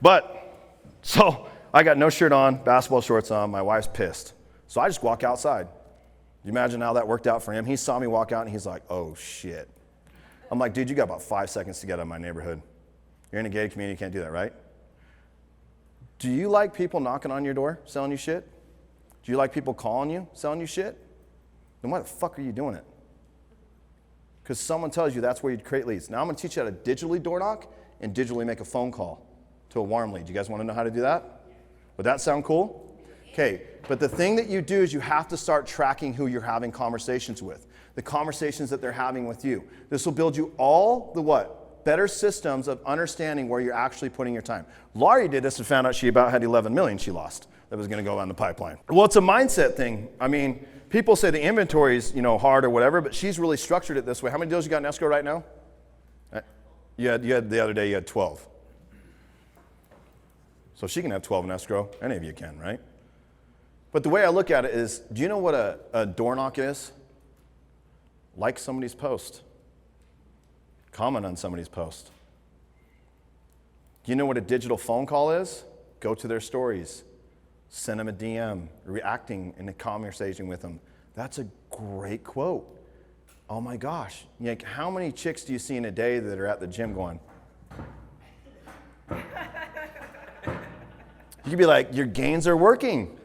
But, so I got no shirt on, basketball shorts on, my wife's pissed. So I just walk outside. You imagine how that worked out for him? He saw me walk out and he's like, oh shit. I'm like, dude, you got about 5 seconds to get out of my neighborhood. You're in a gated community, you can't do that, right? Do you like people knocking on your door, selling you shit? Do you like people calling you, selling you shit? Then why the fuck are you doing it? Because someone tells you that's where you create leads. Now I'm gonna teach you how to digitally door knock and digitally make a phone call to a warm lead. You guys wanna know how to do that? Would that sound cool? Okay, but the thing that you do is you have to start tracking who you're having conversations with, the conversations that they're having with you. This will build you all the what? Better systems of understanding where you're actually putting your time. Laurie did this and found out she about had 11 million she lost that was gonna go on the pipeline. Well, it's a mindset thing. I mean, people say the inventory is, hard or whatever, but she's really structured it this way. How many deals you got in escrow right now? You had the other day, you had 12. So she can have 12 in escrow. Any of you can, right? But the way I look at it is, do you know what a door knock is? Like somebody's post. Comment on somebody's post. Do you know what a digital phone call is? Go to their stories. Send them a DM, reacting in a conversation with them. That's a great quote. Oh my gosh. Like, how many chicks do you see in a day that are at the gym going? You could be like, your gains are working.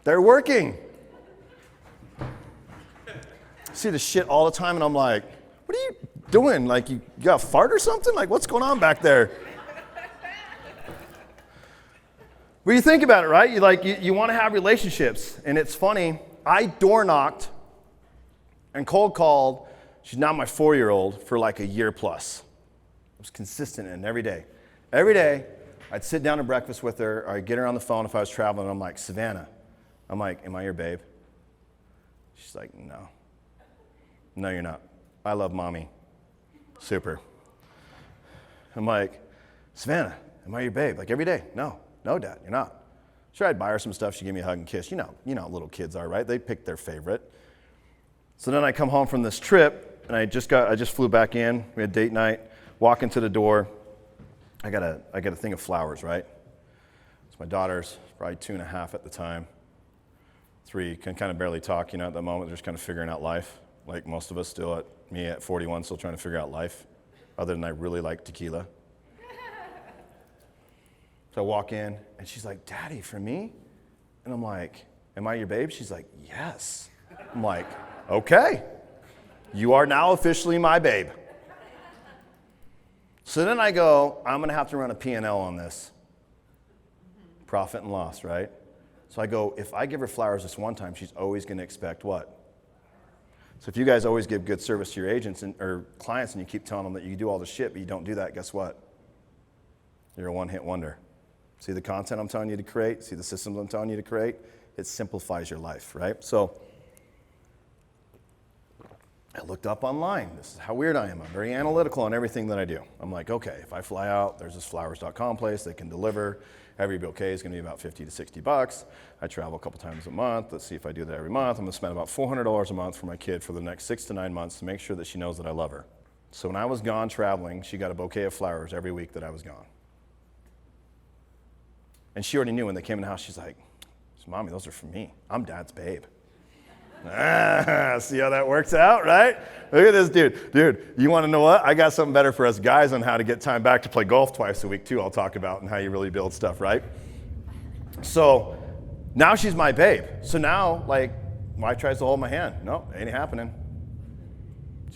They're working. I see this shit all the time and I'm like, what are you doing? Like, you got a fart or something? Like, what's going on back there? Well, you think about it, right? You want to have relationships. And it's funny, I door knocked and cold called, she's now my 4-year-old, for like a year plus. I was consistent in every day. Every day, I'd sit down to breakfast with her, or I'd get her on the phone if I was traveling, and I'm like, Savannah. I'm like, am I your babe? She's like, no. No, you're not. I love mommy. Super. I'm like, Savannah, am I your babe? Like every day. No, Dad, you're not. Sure, I'd buy her some stuff. She'd give me a hug and kiss. You know how little kids are, right? They pick their favorite. So then I come home from this trip, and I just flew back in. We had date night. Walk into the door. I got a thing of flowers, right? So my daughter's probably 2.5 at the time. 3, can kind of barely talk, at the moment. They're just kind of figuring out life, like most of us still me at 41, still trying to figure out life, other than I really like tequila. So I walk in, and she's like, Daddy, for me? And I'm like, am I your babe? She's like, yes. I'm like, okay. You are now officially my babe. So then I go, I'm going to have to run a P&L on this. Profit and loss, right? So I go, if I give her flowers this one time, she's always going to expect what? So if you guys always give good service to your agents or clients and you keep telling them that you do all the shit, but you don't do that, guess what? You're a one-hit wonder. See the content I'm telling you to create? See the systems I'm telling you to create? It simplifies your life, right? So I looked up online. This is how weird I am. I'm very analytical on everything that I do. I'm like, okay, if I fly out, there's this flowers.com place. They can deliver. Every bouquet is going to be about $50 to $60. I travel a couple times a month. Let's see if I do that every month. I'm going to spend about $400 a month for my kid for the next 6 to 9 months to make sure that she knows that I love her. So when I was gone traveling, she got a bouquet of flowers every week that I was gone. And she already knew when they came in the house, she's like, Mommy, those are for me. I'm Dad's babe. See how that works out, right? Look at this dude. Dude, you want to know what? I got something better for us guys on how to get time back to play golf twice a week, too, I'll talk about, and how you really build stuff, right? So now she's my babe. So now, wife tries to hold my hand. No, ain't happening.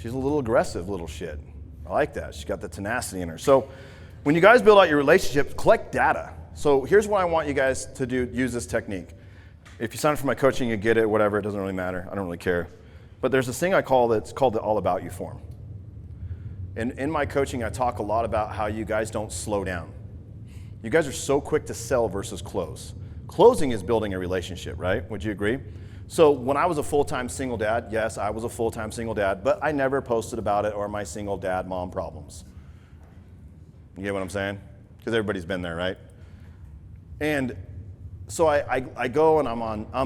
She's a little aggressive little shit. I like that. She's got the tenacity in her. So when you guys build out your relationship, collect data. So here's what I want you guys to do, use this technique. If you sign up for my coaching, you get it, whatever, it doesn't really matter. I don't really care. But there's this thing I call that's called the All About You form. And in my coaching, I talk a lot about how you guys don't slow down. You guys are so quick to sell versus close. Closing is building a relationship, right? Would you agree? So when I was a full-time single dad, yes, I was a full-time single dad, but I never posted about it or my single dad mom problems. You get what I'm saying? Because everybody's been there, right? And so I go and I'm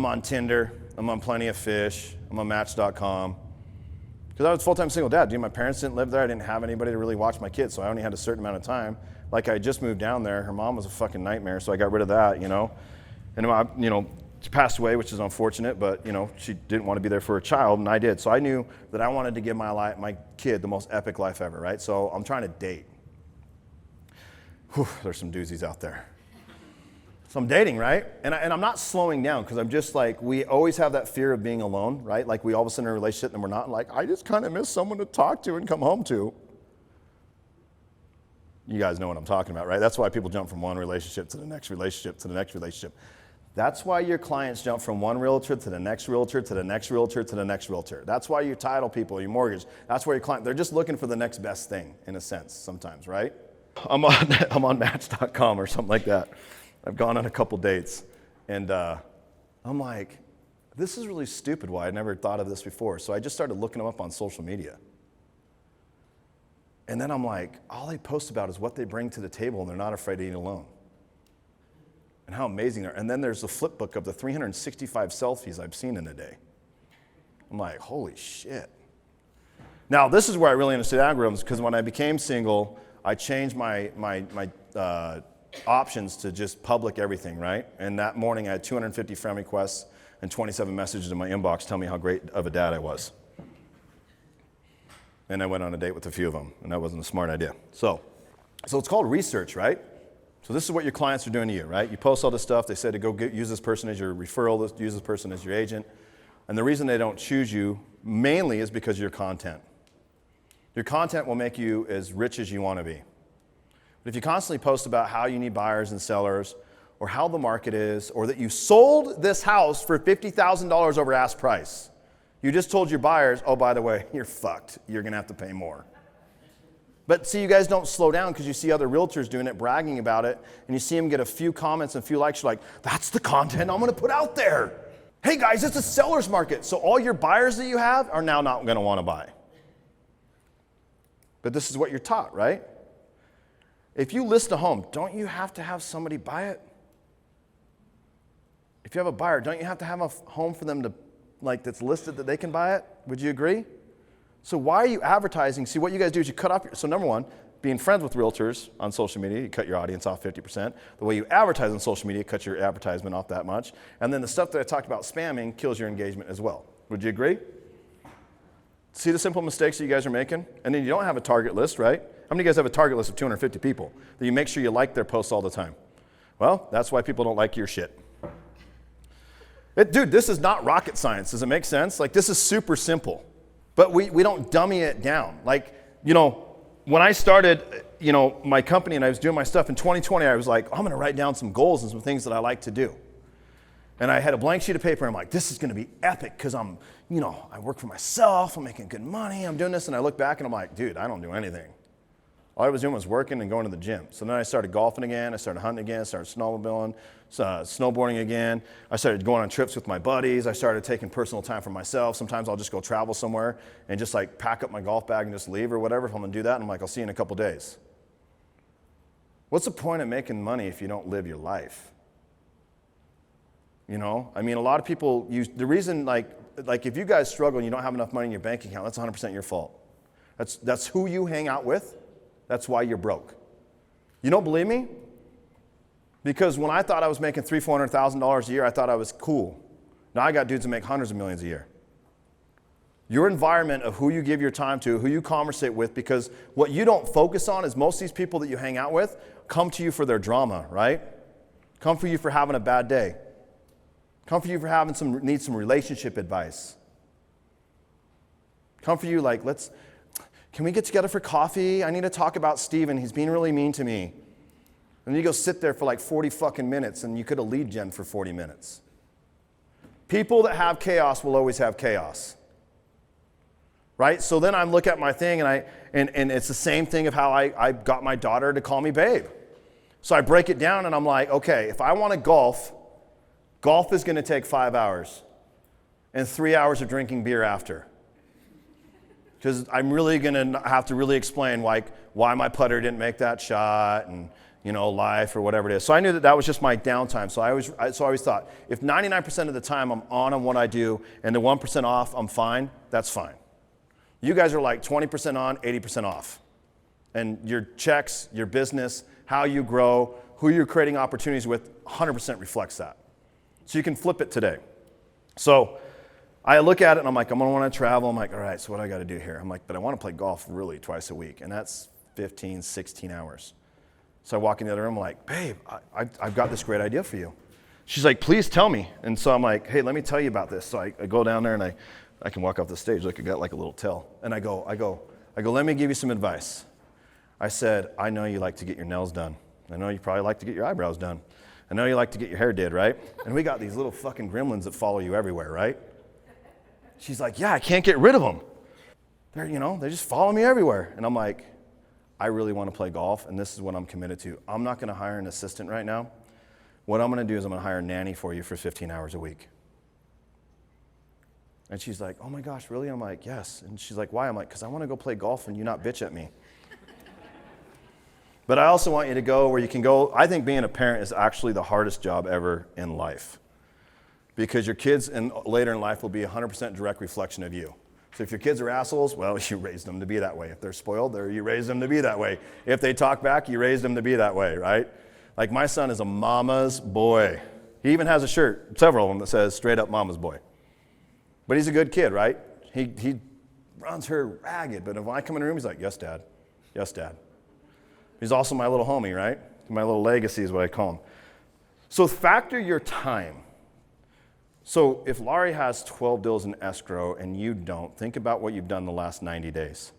on Tinder, I'm on Plenty of Fish, I'm on Match.com. Because I was a full-time single dad. Dude, my parents didn't live there. I didn't have anybody to really watch my kids, so I only had a certain amount of time. Like, I just moved down there. Her mom was a fucking nightmare, so I got rid of that, you know. And, she passed away, which is unfortunate, but, she didn't want to be there for her child, and I did. So I knew that I wanted to give my kid the most epic life ever, right? So I'm trying to date. Whew, there's some doozies out there. So I'm dating, right? And I'm not slowing down because I'm just like, we always have that fear of being alone, right? Like we all of a sudden in a relationship and we're not like, I just kind of miss someone to talk to and come home to. You guys know what I'm talking about, right? That's why people jump from one relationship to the next relationship to the next relationship. That's why your clients jump from one realtor to the next realtor to the next realtor to the next realtor. That's why your title people, your mortgage, that's why your client, they're just looking for the next best thing in a sense sometimes, right? I'm on Match.com or something like that. I've gone on a couple dates and I'm like, this is really stupid why I never thought of this before. So I just started looking them up on social media. And then I'm like, all they post about is what they bring to the table and they're not afraid to eat alone. And how amazing they are. And then there's the flip book of the 365 selfies I've seen in a day. I'm like, holy shit. Now, this is where I really understood algorithms because when I became single, I changed my options to just public everything, right? And that morning I had 250 friend requests and 27 messages in my inbox telling me how great of a dad I was. And I went on a date with a few of them, and that wasn't a smart idea. So it's called research, right? So this is what your clients are doing to you, right? You post all this stuff. They said to go use this person as your referral, use this person as your agent. And the reason they don't choose you mainly is because of your content. Your content will make you as rich as you want to be. But if you constantly post about how you need buyers and sellers, or how the market is, or that you sold this house for $50,000 over ask price, you just told your buyers, oh, by the way, you're fucked. You're going to have to pay more. But see, you guys don't slow down because you see other realtors doing it, bragging about it, and you see them get a few comments and a few likes. You're like, that's the content I'm going to put out there. Hey, guys, it's a seller's market. So all your buyers that you have are now not going to want to buy. But this is what you're taught, right? If you list a home, don't you have to have somebody buy it? If you have a buyer, don't you have to have a home for them to, that's listed that they can buy it? Would you agree? So why are you advertising? See, what you guys do is you cut off so number one, being friends with realtors on social media, you cut your audience off 50%. The way you advertise on social media cuts your advertisement off that much. And then the stuff that I talked about spamming kills your engagement as well. Would you agree? See the simple mistakes that you guys are making? And then you don't have a target list, right? How many of you guys have a target list of 250 people that you make sure you like their posts all the time? Well, that's why people don't like your shit. Dude, this is not rocket science. Does it make sense? This is super simple. But we don't dummy it down. When I started, my company and I was doing my stuff in 2020, I was like, I'm going to write down some goals and some things that I like to do. And I had a blank sheet of paper. And I'm like, this is going to be epic because I work for myself. I'm making good money. I'm doing this. And I look back and I'm like, dude, I don't do anything. All I was doing was working and going to the gym. So then I started golfing again. I started hunting again. I started snowmobiling, snowboarding again. I started going on trips with my buddies. I started taking personal time for myself. Sometimes I'll just go travel somewhere and just pack up my golf bag and just leave or whatever if I'm going to do that. And I'm like, I'll see you in a couple days. What's the point of making money if you don't live your life? A lot of people use the reason if you guys struggle and you don't have enough money in your bank account, that's 100% your fault. That's who you hang out with. That's why you're broke. You don't believe me? Because when I thought I was making $300,000-$400,000 a year, I thought I was cool. Now I got dudes that make hundreds of millions a year. Your environment of who you give your time to, who you conversate with, because what you don't focus on is most of these people that you hang out with come to you for their drama, right? Come for you for having a bad day. Come for you for need some relationship advice. Come for you like, can we get together for coffee? I need to talk about Steven. He's being really mean to me. And you go sit there for like 40 fucking minutes and you could have lead gen for 40 minutes. People that have chaos will always have chaos. Right? So then I look at my thing and it's the same thing of how I got my daughter to call me babe. So I break it down and I'm like, okay, if I want to golf is going to take 5 hours and 3 hours of drinking beer after. Because I'm really going to have to really explain why my putter didn't make that shot and, life or whatever it is. So I knew that was just my downtime. So I always thought, if 99% of the time I'm on what I do and the 1% off, I'm fine, that's fine. You guys are like 20% on, 80% off. And your checks, your business, how you grow, who you're creating opportunities with, 100% reflects that. So you can flip it today. So I look at it and I'm like, I'm going to want to travel. I'm like, all right, so what do I got to do here? I'm like, but I want to play golf really twice a week. And that's 15, 16 hours. So I walk in the other room, I'm like, babe, I've got this great idea for you. She's like, please tell me. And so I'm like, hey, let me tell you about this. So I go down there and I can walk off the stage. Look, I got like a little tail. And I go, let me give you some advice. I said, I know you like to get your nails done. I know you probably like to get your eyebrows done. I know you like to get your hair did, right? And we got these little fucking gremlins that follow you everywhere, right? She's like, yeah, I can't get rid of them. They just follow me everywhere. And I'm like, I really want to play golf, and this is what I'm committed to. I'm not going to hire an assistant right now. What I'm going to do is I'm going to hire a nanny for you for 15 hours a week. And she's like, oh my gosh, really? I'm like, yes. And she's like, why? I'm like, because I want to go play golf and you not bitch at me. But I also want you to go where you can go. I think being a parent is actually the hardest job ever in life. Because your kids later in life will be 100% direct reflection of you. So if your kids are assholes, well, you raised them to be that way. If they're spoiled, you raised them to be that way. If they talk back, you raised them to be that way, right? Like my son is a mama's boy. He even has a shirt, several of them, that says straight up mama's boy. But he's a good kid, right? He runs her ragged, but when I come in the room, he's like, yes, Dad. Yes, Dad. He's also my little homie, right? My little legacy is what I call him. So factor your time. So if Laurie has 12 deals in escrow and you don't, think about what you've done the last 90 days.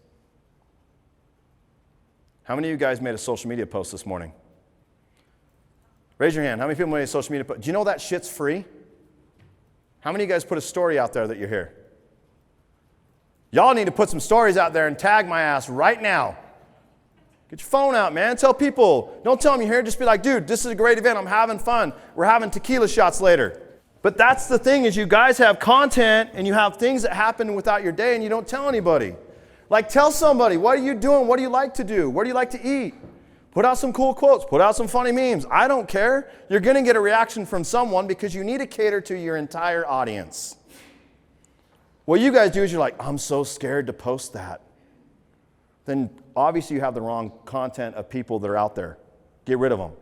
How many of you guys made a social media post this morning? Raise your hand. How many people made a social media post? Do you know that shit's free? How many of you guys put a story out there that you're here? Y'all need to put some stories out there and tag my ass right now. Get your phone out, man. Tell people. Don't tell them you're here. Just be like, dude, this is a great event. I'm having fun. We're having tequila shots later. But that's the thing is you guys have content and you have things that happen without your day and you don't tell anybody. Like tell somebody, what are you doing? What do you like to do? What do you like to eat? Put out some cool quotes. Put out some funny memes. I don't care. You're going to get a reaction from someone because you need to cater to your entire audience. What you guys do is you're like, I'm so scared to post that. Then obviously you have the wrong content of people that are out there. Get rid of them.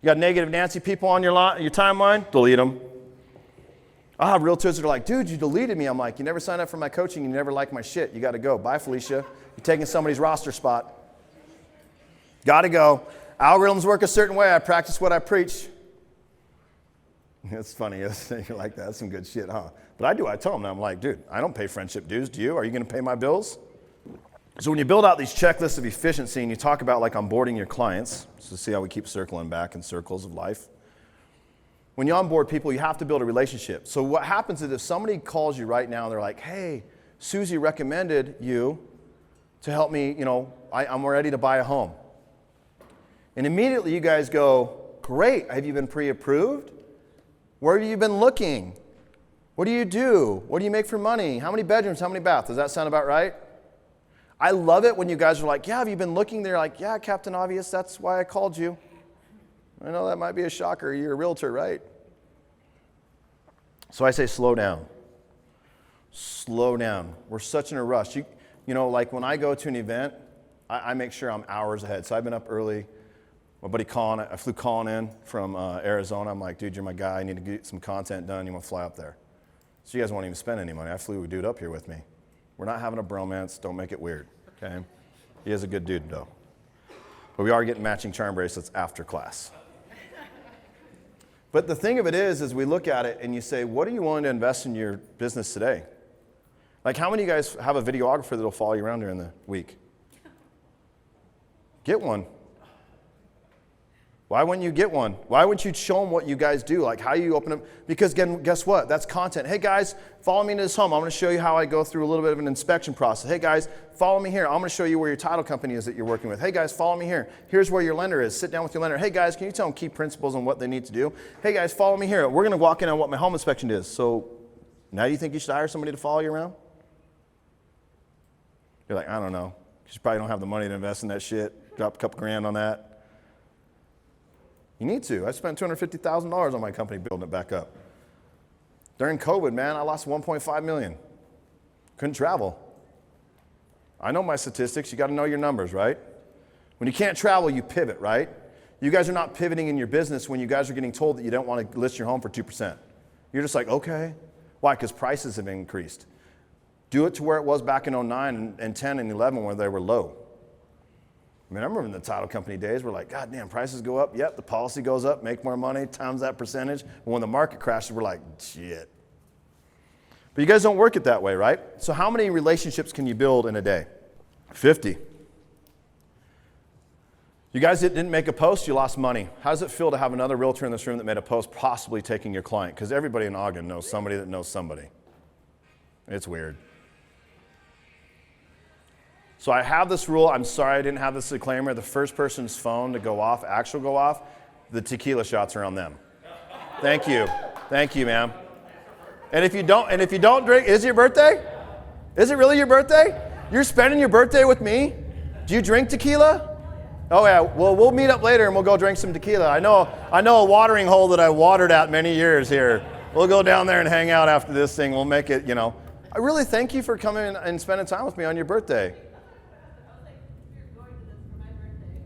You got negative Nancy people on your timeline? Delete them. I have realtors that are like, dude, you deleted me. I'm like, you never signed up for my coaching. You never like my shit. You got to go. Bye, Felicia. You're taking somebody's roster spot. Got to go. Algorithms work a certain way. I practice what I preach. It's funny. You're like, that's some good shit, huh? But I do. I tell them, I'm like, dude, I don't pay friendship dues. Do you? Are you going to pay my bills? So when you build out these checklists of efficiency and you talk about like onboarding your clients, so see how we keep circling back in circles of life. When you onboard people, you have to build a relationship. So what happens is if somebody calls you right now, they're like, hey, Susie recommended you to help me, I'm ready to buy a home. And immediately you guys go, great, have you been pre-approved? Where have you been looking? What do you do? What do you make for money? How many bedrooms, how many baths? Does that sound about right? I love it when you guys are like, yeah, have you been looking? They're like, yeah, Captain Obvious, that's why I called you. I know that might be a shocker. You're a realtor, right? So I say slow down. Slow down. We're such in a rush. Like when I go to an event, I make sure I'm hours ahead. So I've been up early. My buddy Colin, I flew Colin in from Arizona. I'm like, dude, you're my guy. I need to get some content done. You want to fly up there? So you guys won't even spend any money. I flew a dude up here with me. We're not having a bromance. Don't make it weird, okay? He is a good dude, though. But we are getting matching charm bracelets after class. But the thing of it is we look at it and you say, what are you willing to invest in your business today? Like, how many of you guys have a videographer that'll follow you around during the week? Get one. Why wouldn't you get one? Why wouldn't you show them what you guys do? Like how you open up, because again, guess what? That's content. Hey guys, follow me into this home. I'm going to show you how I go through a little bit of an inspection process. Hey guys, follow me here. I'm going to show you where your title company is that you're working with. Hey guys, follow me here. Here's where your lender is. Sit down with your lender. Hey guys, can you tell them key principles on what they need to do? Hey guys, follow me here. We're going to walk in on what my home inspection is. So now you think you should hire somebody to follow you around? You're like, I don't know. You probably don't have the money to invest in that shit. Drop a couple grand on that. You need to. I spent $250,000 on my company building it back up. During COVID, man, I lost $1.5 million. Couldn't travel. I know my statistics. You got to know your numbers, right? When you can't travel, you pivot, right? You guys are not pivoting in your business when you guys are getting told that you don't want to list your home for 2%. You're just like, okay. Why? Because prices have increased. Do it to where it was back in 09 and 10 and 11 where they were low. I mean, I remember in the title company days, we're like, God damn, prices go up. Yep, the policy goes up, make more money, times that percentage. But when the market crashes, we're like, shit. But you guys don't work it that way, right? So how many relationships can you build in a day? 50. You guys that didn't make a post, you lost money. How does it feel to have another realtor in this room that made a post possibly taking your client? Because everybody in Ogden knows somebody that knows somebody. It's weird. So I have this rule. I'm sorry I didn't have this disclaimer. The first person's phone to go off, the tequila shots are on them. Thank you. Thank you, ma'am. And if you don't drink, is it your birthday? Is it really your birthday? You're spending your birthday with me? Do you drink tequila? Oh yeah, well we'll meet up later and we'll go drink some tequila. I know a watering hole that I watered at many years here. We'll go down there and hang out after this thing. We'll make it, I really thank you for coming and spending time with me on your birthday.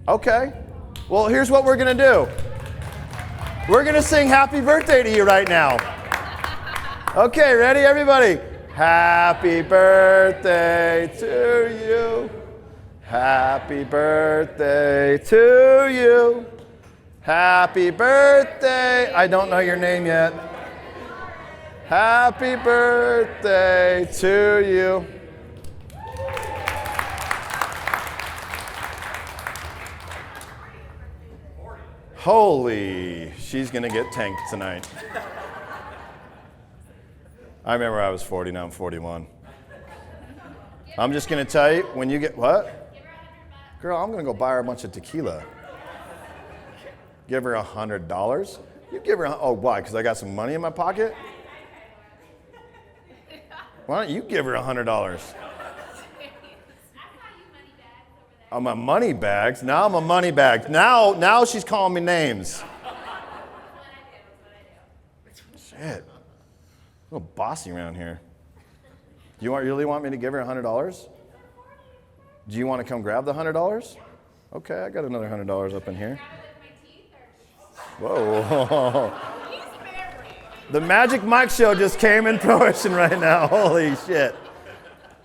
Okay. Well, here's what we're going to do. We're going to sing happy birthday to you right now. Okay, ready, everybody? Happy birthday to you. Happy birthday to you. Happy birthday. I don't know your name yet. Happy birthday to you. Holy, she's going to get tanked tonight. I remember I was 40, now I'm 41. I'm just going to tell you, when you get, what? Girl, I'm going to go buy her a bunch of tequila. Give her $100? You give her, oh, why? Because I got some money in my pocket? Why don't you give her $100? I'm a money bags. Now I'm a money bag. Now she's calling me names. Shit. A little bossy around here. Do you really want me to give her $100? Do you want to come grab the $100? Okay, I got another $100 up in here. Whoa. The Magic Mike show just came in fruition right now. Holy shit.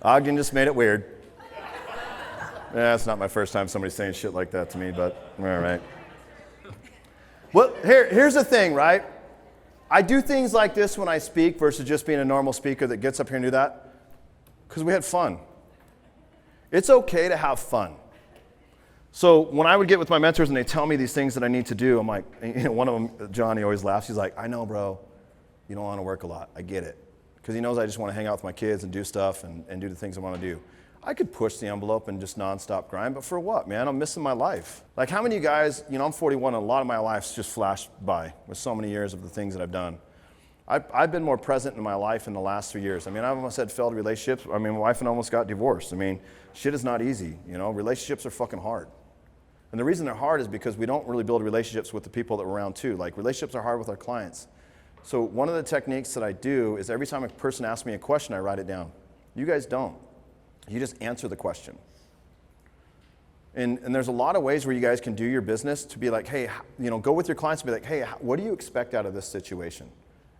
Ogden just made it weird. Yeah, it's not my first time somebody's saying shit like that to me, but all right. Well, here's the thing, right? I do things like this when I speak versus just being a normal speaker that gets up here and do that because we had fun. It's okay to have fun. So when I would get with my mentors and they tell me these things that I need to do, I'm like, one of them, Johnny always laughs. He's like, I know, bro, you don't want to work a lot. I get it. Because he knows I just want to hang out with my kids and do stuff and do the things I want to do. I could push the envelope and just nonstop grind, but for what, man? I'm missing my life. Like how many of you guys, I'm 41 and a lot of my life's just flashed by with so many years of the things that I've done. I've been more present in my life in the last 3 years. I mean, I've almost had failed relationships. I mean, my wife and I almost got divorced. I mean, shit is not easy, relationships are fucking hard. And the reason they're hard is because we don't really build relationships with the people that we're around too. Like relationships are hard with our clients. So one of the techniques that I do is every time a person asks me a question, I write it down. You guys don't. You just answer the question. And there's a lot of ways where you guys can do your business to be like, hey, go with your clients and be like, hey, what do you expect out of this situation?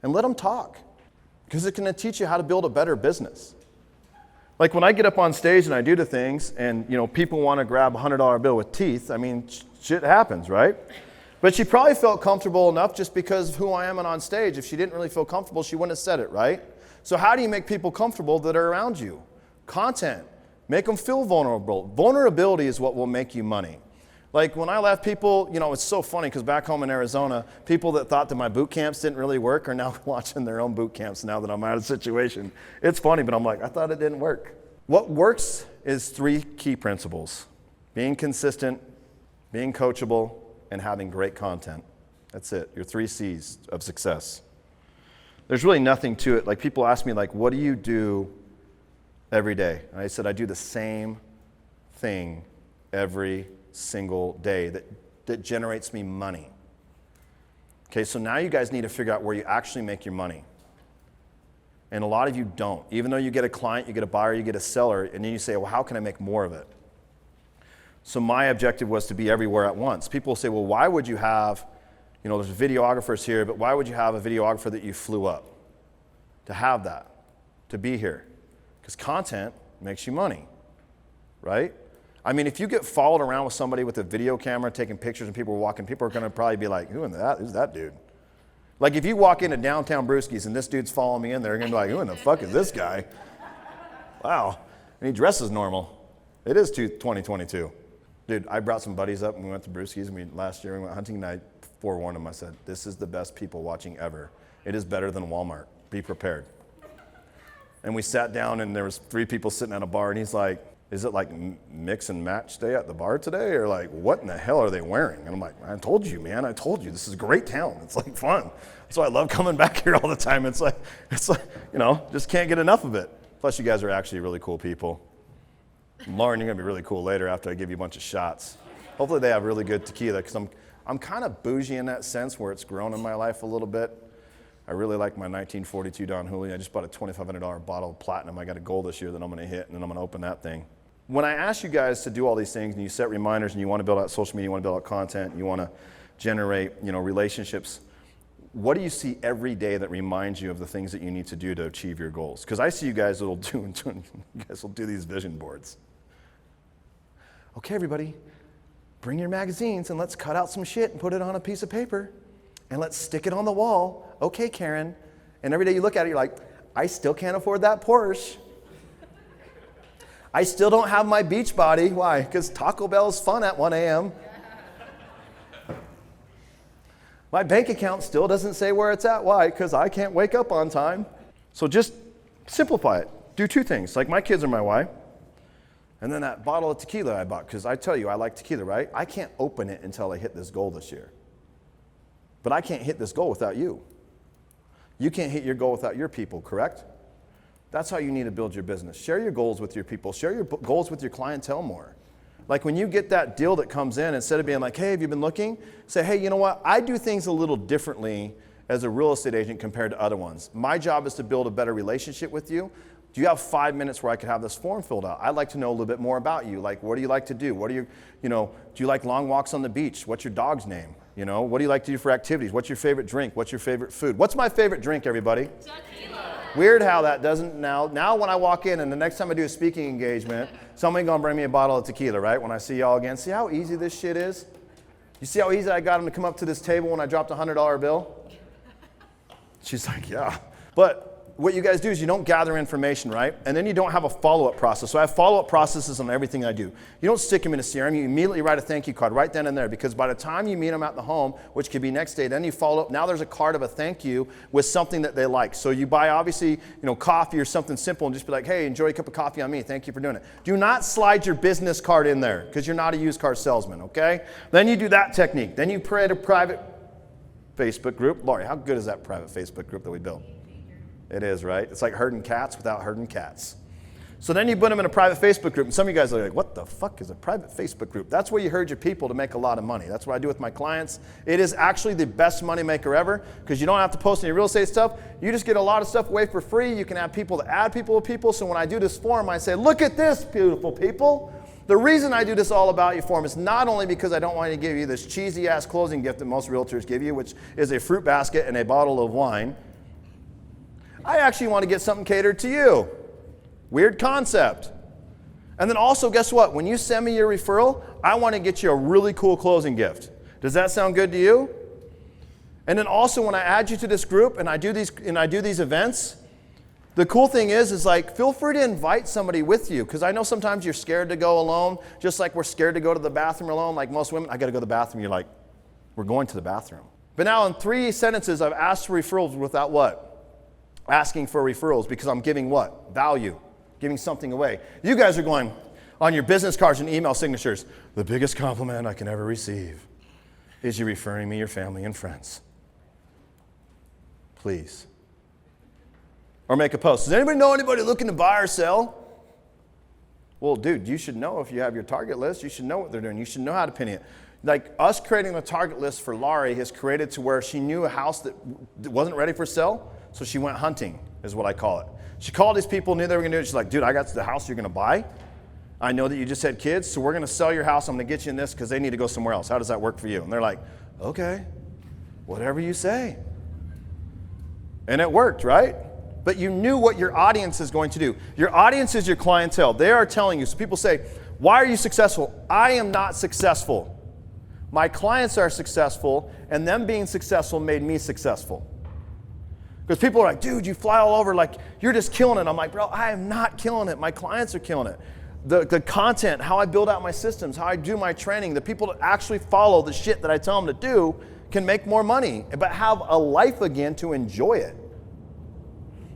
And let them talk. Because it can teach you how to build a better business. Like when I get up on stage and I do the things and, people want to grab a $100 bill with teeth, I mean, shit happens, right? But she probably felt comfortable enough just because of who I am and on stage. If she didn't really feel comfortable, she wouldn't have said it, right? So how do you make people comfortable that are around you? Content. Make them feel vulnerable. Vulnerability is what will make you money. Like when I left, people, it's so funny because back home in Arizona, people that thought that my boot camps didn't really work are now watching their own boot camps now that I'm out of the situation. It's funny, but I'm like, I thought it didn't work. What works is 3 key principles: being consistent, being coachable, and having great content. That's it, your 3 C's of success. There's really nothing to it. Like people ask me, like, what do you do every day? And I said, I do the same thing every single day that generates me money. Okay, so now you guys need to figure out where you actually make your money. And a lot of you don't. Even though you get a client, you get a buyer, you get a seller, and then you say, well, how can I make more of it? So my objective was to be everywhere at once. People say, well, why would you have, there's videographers here, but why would you have a videographer that you flew up? To have that, to be here. Because content makes you money, right? I mean, if you get followed around with somebody with a video camera taking pictures and people are walking, people are going to probably be like, who's that dude? Like if you walk into downtown Brewski's and this dude's following me in there, you're going to be like, who in the fuck is this guy? Wow. And he dresses normal. It is 2022. Dude, I brought some buddies up and we went to Brewski's last year we went hunting and I forewarned them. I said, this is the best people watching ever. It is better than Walmart. Be prepared. And we sat down and there was 3 people sitting at a bar and he's like, is it like mix and match day at the bar today? Or like, what in the hell are they wearing? And I'm like, I told you, man. I told you. This is a great town. It's like fun. That's why I love coming back here all the time. It's like, just can't get enough of it. Plus, you guys are actually really cool people. And Lauren, you're going to be really cool later after I give you a bunch of shots. Hopefully they have really good tequila because I'm kind of bougie in that sense where it's grown in my life a little bit. I really like my 1942 Don Julio. I just bought a $2,500 bottle of platinum. I got a goal this year that I'm going to hit, and then I'm going to open that thing. When I ask you guys to do all these things, and you set reminders, and you want to build out social media, you want to build out content, you want to generate, relationships, what do you see every day that reminds you of the things that you need to do to achieve your goals? Because I see you guys will do these vision boards. Okay, everybody, bring your magazines and let's cut out some shit and put it on a piece of paper. And let's stick it on the wall. Okay, Karen. And every day you look at it, you're like, I still can't afford that Porsche. I still don't have my beach body. Why? Because Taco Bell's fun at 1 a.m. My bank account still doesn't say where it's at. Why? Because I can't wake up on time. So just simplify it. Do 2 things. Like my kids are my why. And then that bottle of tequila I bought, because I tell you, I like tequila, right? I can't open it until I hit this goal this year. But I can't hit this goal without you. You can't hit your goal without your people, correct? That's how you need to build your business. Share your goals with your people. Share your goals with your clientele more. Like when you get that deal that comes in, instead of being like, hey, have you been looking? Say, hey, you know what? I do things a little differently as a real estate agent compared to other ones. My job is to build a better relationship with you. Do you have 5 minutes where I could have this form filled out? I'd like to know a little bit more about you. Like, what do you like to do? What do you, do you like long walks on the beach? What's your dog's name? What do you like to do for activities? What's your favorite drink? What's your favorite food? What's my favorite drink, everybody? Tequila. Weird how that doesn't now when I walk in and the next time I do a speaking engagement, somebody gonna bring me a bottle of tequila, right? When I see y'all again. See how easy this shit is? You see how easy I got them to come up to this table when I dropped a $100 bill? She's like, yeah. But what you guys do is you don't gather information, right? And then you don't have a follow-up process. So I have follow-up processes on everything I do. You don't stick them in a CRM. You immediately write a thank you card right then and there, because by the time you meet them at the home, which could be next day, then you follow up. Now there's a card of a thank you with something that they like. So you buy, obviously, coffee or something simple and just be like, hey, enjoy a cup of coffee on me. Thank you for doing it. Do not slide your business card in there because you're not a used car salesman, okay? Then you do that technique. Then you create a private Facebook group. Lori, how good is that private Facebook group that we built? It is, right? It's like herding cats without herding cats. So then you put them in a private Facebook group, and some of you guys are like, what the fuck is a private Facebook group? That's where you herd your people to make a lot of money. That's what I do with my clients. It is actually the best money maker ever, because you don't have to post any real estate stuff. You just get a lot of stuff away for free. You can have people to add people to people. So when I do this forum, I say, look at this, beautiful people. The reason I do this all about you forum is not only because I don't want to give you this cheesy ass closing gift that most realtors give you, which is a fruit basket and a bottle of wine. I actually want to get something catered to you. Weird concept. And then also, guess what? When you send me your referral, I want to get you a really cool closing gift. Does that sound good to you? And then also, when I add you to this group and I do these events, The cool thing is like, feel free to invite somebody with you, because I know sometimes you're scared to go alone, just like we're scared to go to the bathroom alone. Like most women, I got to go to the bathroom. You're like, we're going to the bathroom. But now in 3 sentences, I've asked for referrals without what? Asking for referrals, because I'm giving what? Value, giving something away. You guys are going on your business cards and email signatures, the biggest compliment I can ever receive is you referring me your family and friends. Please. Or make a post. Does anybody know anybody looking to buy or sell? Well, dude, you should know if you have your target list. You should know what they're doing. You should know how to pin it. Like us creating the target list for Laurie has created to where she knew a house that wasn't ready for sale, so she went hunting, is what I call it. She called these people, knew they were going to do it. She's like, dude, I got the house you're going to buy. I know that you just had kids, so we're going to sell your house. I'm going to get you in this because they need to go somewhere else. How does that work for you? And they're like, okay, whatever you say. And it worked, right? But you knew what your audience is going to do. Your audience is your clientele. They are telling you. So people say, why are you successful? I am not successful. My clients are successful, and them being successful made me successful. Because people are like, dude, you fly all over, like, you're just killing it. I'm like, bro, I am not killing it. My clients are killing it. The content, how I build out my systems, how I do my training, the people that actually follow the shit that I tell them to do can make more money, but have a life again to enjoy it.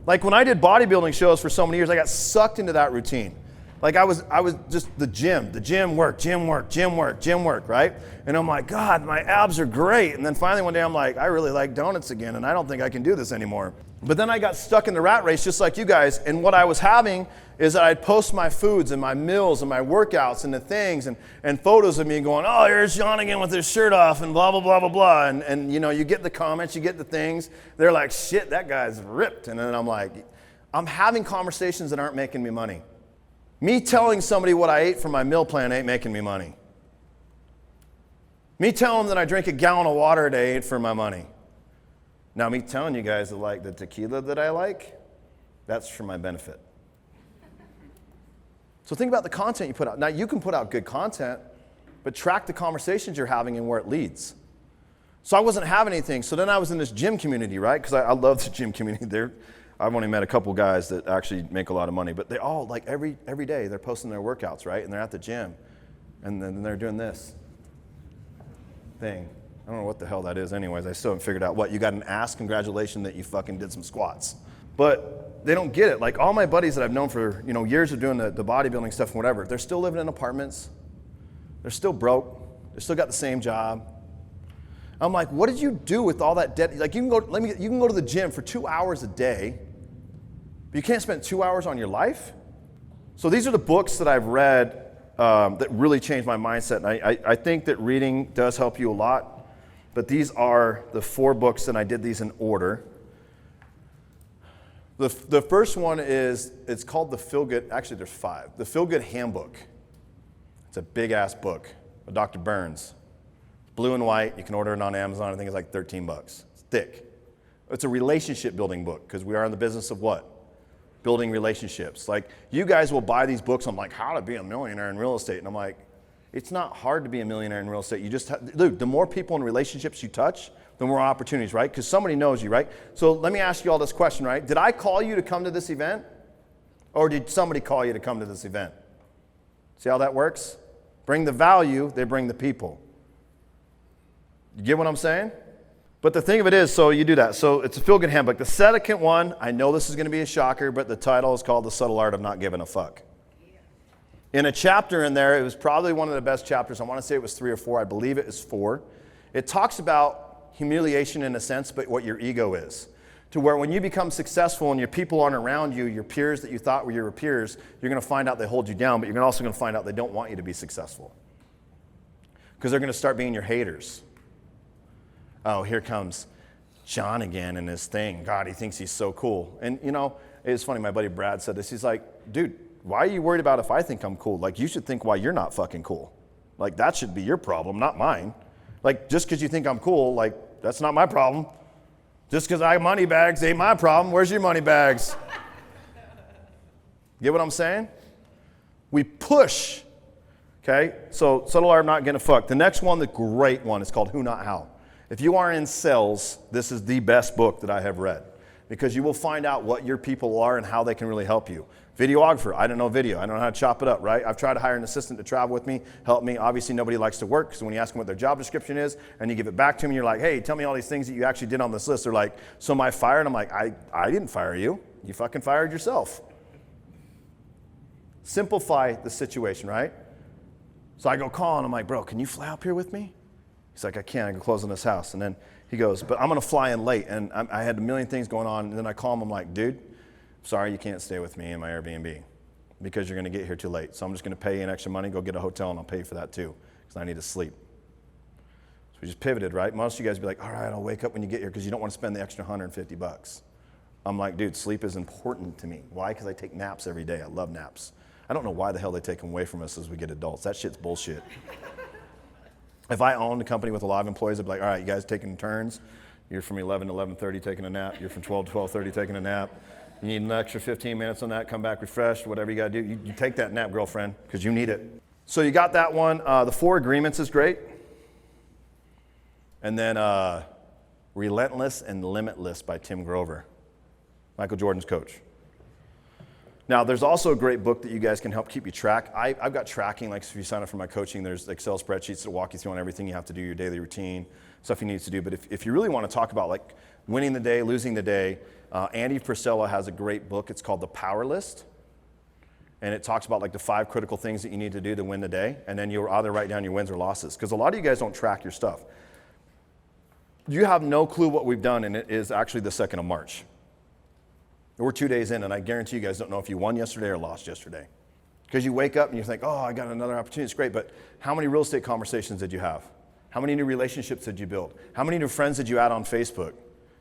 Like when I did bodybuilding shows for so many years, I got sucked into that routine. Like I was just the gym work, right? And I'm like, God, my abs are great. And then finally one day I'm like, I really like donuts again, and I don't think I can do this anymore. But then I got stuck in the rat race just like you guys, and what I was having is that I'd post my foods and my meals and my workouts and the things and photos of me going, oh, here's John again with his shirt off and blah, blah, blah, blah, blah. And you know, you get the comments, you get the things. They're like, shit, that guy's ripped. And then I'm like, I'm having conversations that aren't making me money. Me telling somebody what I ate for my meal plan ain't making me money. Me telling them that I drink a gallon of water a day ain't for my money. Now, me telling you guys that like the tequila that I like, that's for my benefit. So think about the content you put out. Now, you can put out good content, but track the conversations you're having and where it leads. So I wasn't having anything. So then I was in this gym community, right? Because I love the gym community. I've only met a couple guys that actually make a lot of money, but they all, like every day, they're posting their workouts, right? And they're at the gym, and then they're doing this thing. I don't know what the hell that is anyways. I still haven't figured out what. You got an ass congratulation that you fucking did some squats. But they don't get it. Like all my buddies that I've known for years of doing the bodybuilding stuff and whatever, they're still living in apartments. They're still broke. They still got the same job. I'm like, what did you do with all that debt? Like you can go to the gym for 2 hours a day, but you can't spend 2 hours on your life? So these are the books that I've read that really changed my mindset. And I think that reading does help you a lot. But these are the 4 books, and I did these in order. The first one it's called the Feel Good, actually there's 5. The Feel Good Handbook. It's a big ass book by Dr. Burns. Blue and white, you can order it on Amazon. I think it's like $13. It's thick. It's a relationship building book, because we are in the business of what? Building relationships. Like you guys will buy these books on like how to be a millionaire in real estate. And I'm like, it's not hard to be a millionaire in real estate. You just dude, the more people in relationships you touch, the more opportunities, right? Because somebody knows you, right? So let me ask you all this question, right? Did I call you to come to this event? Or did somebody call you to come to this event? See how that works? Bring the value, they bring the people. You get what I'm saying? But the thing of it is, so you do that. So it's a feel-good handbook. The second one, I know this is going to be a shocker, but the title is called The Subtle Art of Not Giving a Fuck. In a chapter in there, it was probably one of the best chapters. I want to say it was 3 or 4. I believe it is 4. It talks about humiliation in a sense, but what your ego is. To where when you become successful and your people aren't around you, your peers that you thought were your peers, you're going to find out they hold you down, but you're also going to find out they don't want you to be successful. Because they're going to start being your haters. Oh, here comes John again and his thing. God, he thinks he's so cool. And, it's funny, my buddy Brad said this. He's like, dude, why are you worried about if I think I'm cool? Like, you should think why you're not fucking cool. Like, that should be your problem, not mine. Like, just because you think I'm cool, like, that's not my problem. Just because I have money bags ain't my problem. Where's your money bags? Get what I'm saying? We push, okay? So, subtle art of not getting a fuck. The next one, the great one, is called Who Not How. If you are in sales, this is the best book that I have read. because you will find out what your people are and how they can really help you. Videographer, I don't know video. I don't know how to chop it up, right? I've tried to hire an assistant to travel with me, help me. Obviously, nobody likes to work, so when you ask them what their job description is and you give it back to them, you're like, hey, tell me all these things that you actually did on this list. They're like, so am I fired? I'm like, I didn't fire you. You fucking fired yourself. Simplify the situation, right? So I go call and I'm like, bro, can you fly up here with me? He's like, I can't. I can close on this house. And then he goes, but I'm going to fly in late. And I had a million things going on. And then I call him. I'm like, dude, sorry you can't stay with me in my Airbnb because you're going to get here too late. So I'm just going to pay you an extra money, go get a hotel, and I'll pay you for that too because I need to sleep. So we just pivoted, right? Most of you guys be like, all right, I'll wake up when you get here because you don't want to spend the extra $150. I'm like, dude, sleep is important to me. Why? Because I take naps every day. I love naps. I don't know why the hell they take them away from us as we get adults. That shit's bullshit. If I owned a company with a lot of employees, I'd be like, all right, you guys taking turns. You're from 11 to 11:30 taking a nap. You're from 12 to 12:30 taking a nap. You need an extra 15 minutes on that. Come back refreshed, whatever you got to do. You take that nap, girlfriend, because you need it. So you got that one. The 4 Agreements is great. And then Relentless and Limitless by Tim Grover, Michael Jordan's coach. Now, there's also a great book that you guys can help keep you track. I've got tracking, like if you sign up for my coaching, there's Excel spreadsheets that walk you through on everything you have to do, your daily routine, stuff you need to do. But if you really want to talk about like winning the day, losing the day, Andy Frisella has a great book. It's called The Power List. And it talks about like the 5 critical things that you need to do to win the day. And then you'll either write down your wins or losses. Because a lot of you guys don't track your stuff. You have no clue what we've done, and it is actually the 2nd of March. We're 2 days in, and I guarantee you guys don't know if you won yesterday or lost yesterday. Because you wake up and you think, oh, I got another opportunity, it's great, but how many real estate conversations did you have? How many new relationships did you build? How many new friends did you add on Facebook?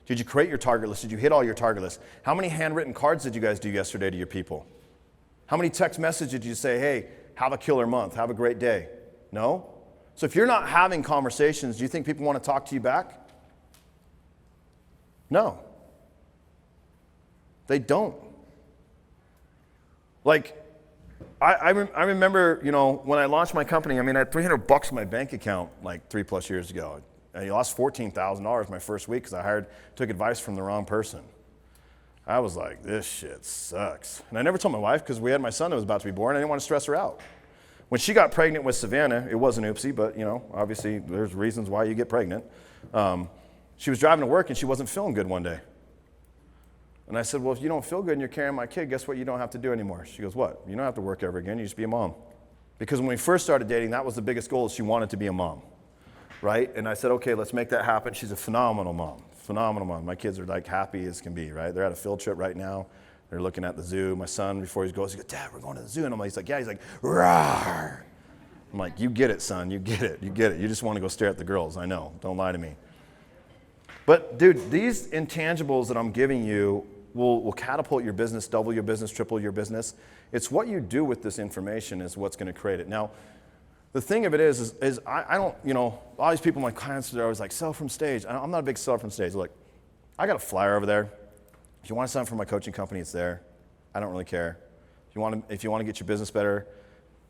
Did you create your target list? Did you hit all your target lists? How many handwritten cards did you guys do yesterday to your people? How many text messages did you say, hey, have a killer month, have a great day? No? So if you're not having conversations, do you think people want to talk to you back? No. They don't. Like, I remember, you know, when I launched my company, I mean, I had $300 in my bank account like 3+ years ago. I lost $14,000 my first week because I took advice from the wrong person. I was like, this shit sucks. And I never told my wife because we had my son that was about to be born. I didn't want to stress her out. When she got pregnant with Savannah, it was an oopsie, but, you know, obviously there's reasons why you get pregnant. She was driving to work and she wasn't feeling good one day. And I said, well, if you don't feel good and you're carrying my kid, guess what you don't have to do anymore? She goes, what? You don't have to work ever again. You just be a mom. Because when we first started dating, that was the biggest goal, is she wanted to be a mom, right? And I said, okay, let's make that happen. She's a phenomenal mom, phenomenal mom. My kids are like happy as can be, right? They're at a field trip right now. They're looking at the zoo. My son, before he goes, Dad, we're going to the zoo. And he's like, yeah. He's like, rawr. I'm like, you get it, son. You get it. You get it. You just want to go stare at the girls. I know. Don't lie to me. But, dude, these intangibles that I'm giving you will catapult your business, double your business, triple your business. It's what you do with this information is what's going to create it. Now, the thing of it is I don't, you know, all these people, my clients, are always like, sell from stage. I'm not a big seller from stage. Look, I got a flyer over there. If you want to sign up for my coaching company, it's there. I don't really care. If you want to get your business better,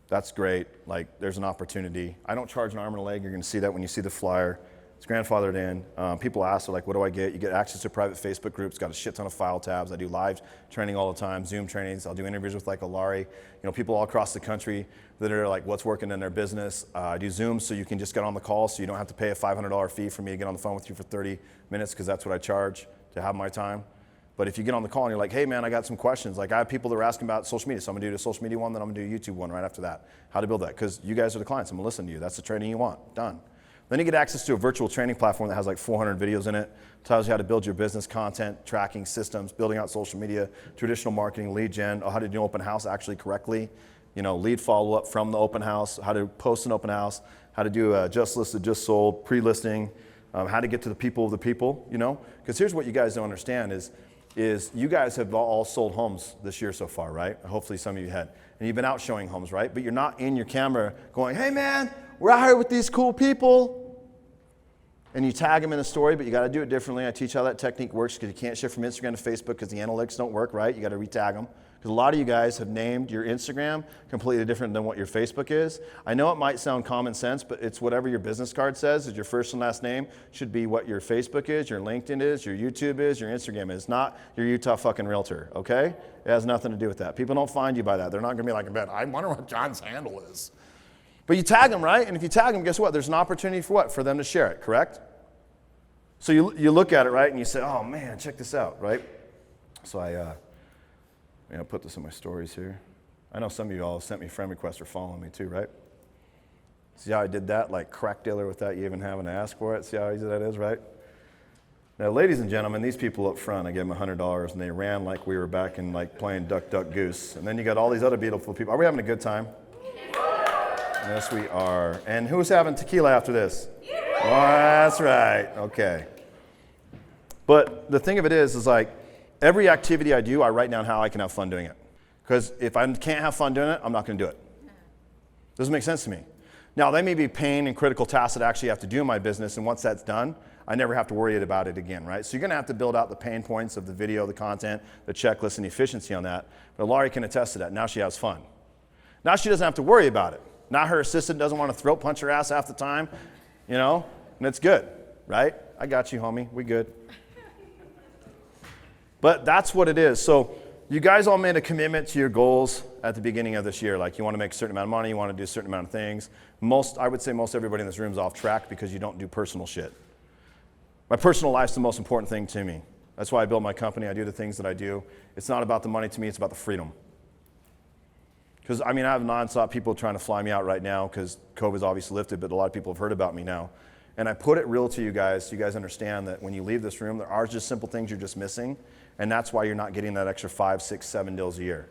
that's great. Like, there's an opportunity. I don't charge an arm and a leg. You're going to see that when you see the flyer. It's grandfathered in. People ask, they're like, what do I get? You get access to private Facebook groups, got a shit ton of file tabs. I do live training all the time, Zoom trainings. I'll do interviews with like Alari, you know, people all across the country that are like, what's working in their business. I do Zooms so you can just get on the call so you don't have to pay a $500 fee for me to get on the phone with you for 30 minutes because that's what I charge to have my time. But if you get on the call and you're like, hey man, I got some questions. Like I have people that are asking about social media. So I'm gonna do the social media one, then I'm gonna do a YouTube one right after that. How to build that, because you guys are the clients. I'm gonna listen to you. That's the training you want, done. Then you get access to a virtual training platform that has like 400 videos in it. Tells you how to build your business, content, tracking systems, building out social media, traditional marketing, lead gen, how to do open house actually correctly, you know, lead follow up from the open house, how to post an open house, how to do a just listed, just sold, pre-listing, how to get to the people of the people, you know? Because here's what you guys don't understand is you guys have all sold homes this year so far, right? Hopefully some of you had. And you've been out showing homes, right? But you're not in your camera going, hey man, we're out here with these cool people. And you tag them in a story, but you got to do it differently. I teach how that technique works because you can't shift from Instagram to Facebook because the analytics don't work, right? You got to retag them Because a lot of you guys have named your Instagram completely different than what your Facebook is. I know it might sound common sense, but it's whatever your business card says is your first and last name should be what your Facebook is, your LinkedIn is, your YouTube is, your Instagram is, not your Utah fucking realtor, okay? It has nothing to do with that. People don't find you by that. They're not gonna be like, I wonder what John's handle is. But you tag them, right? And if you tag them, guess what? There's an opportunity for what? For them to share it, correct? So you look at it, right, and you say, oh man, check this out, right? So I put this in my stories here. I know some of you all have sent me friend requests or following me too, right? See how I did that, like crack dealer without you even having to ask for it? See how easy that is, right? Now, ladies and gentlemen, these people up front, I gave them $100 and they ran like we were back in like playing Duck, Duck, Goose. And then you got all these other beautiful people. Are we having a good time? Yes, we are. And who's having tequila after this? Oh, that's right. Okay. But the thing of it is like, every activity I do, I write down how I can have fun doing it. Because if I can't have fun doing it, I'm not going to do it. Doesn't make sense to me. Now, they may be pain and critical tasks that I actually have to do in my business, and once that's done, I never have to worry about it again, right? So you're going to have to build out the pain points of the video, the content, the checklist, and the efficiency on that. But Laurie can attest to that. Now she has fun. Now she doesn't have to worry about it. Now her assistant doesn't want to throat punch her ass half the time, and it's good, right? I got you, homie. We good. But that's what it is. So you guys all made a commitment to your goals at the beginning of this year. Like you want to make a certain amount of money, you want to do a certain amount of things. I would say most everybody in this room is off track because you don't do personal shit. My personal life's the most important thing to me. That's why I build my company. I do the things that I do. It's not about the money to me, it's about the freedom. Because, I have nonstop people trying to fly me out right now because COVID's obviously lifted, but a lot of people have heard about me now. And I put it real to you guys so you guys understand that when you leave this room, there are just simple things you're just missing. And that's why you're not getting that extra 5, 6, 7 deals a year.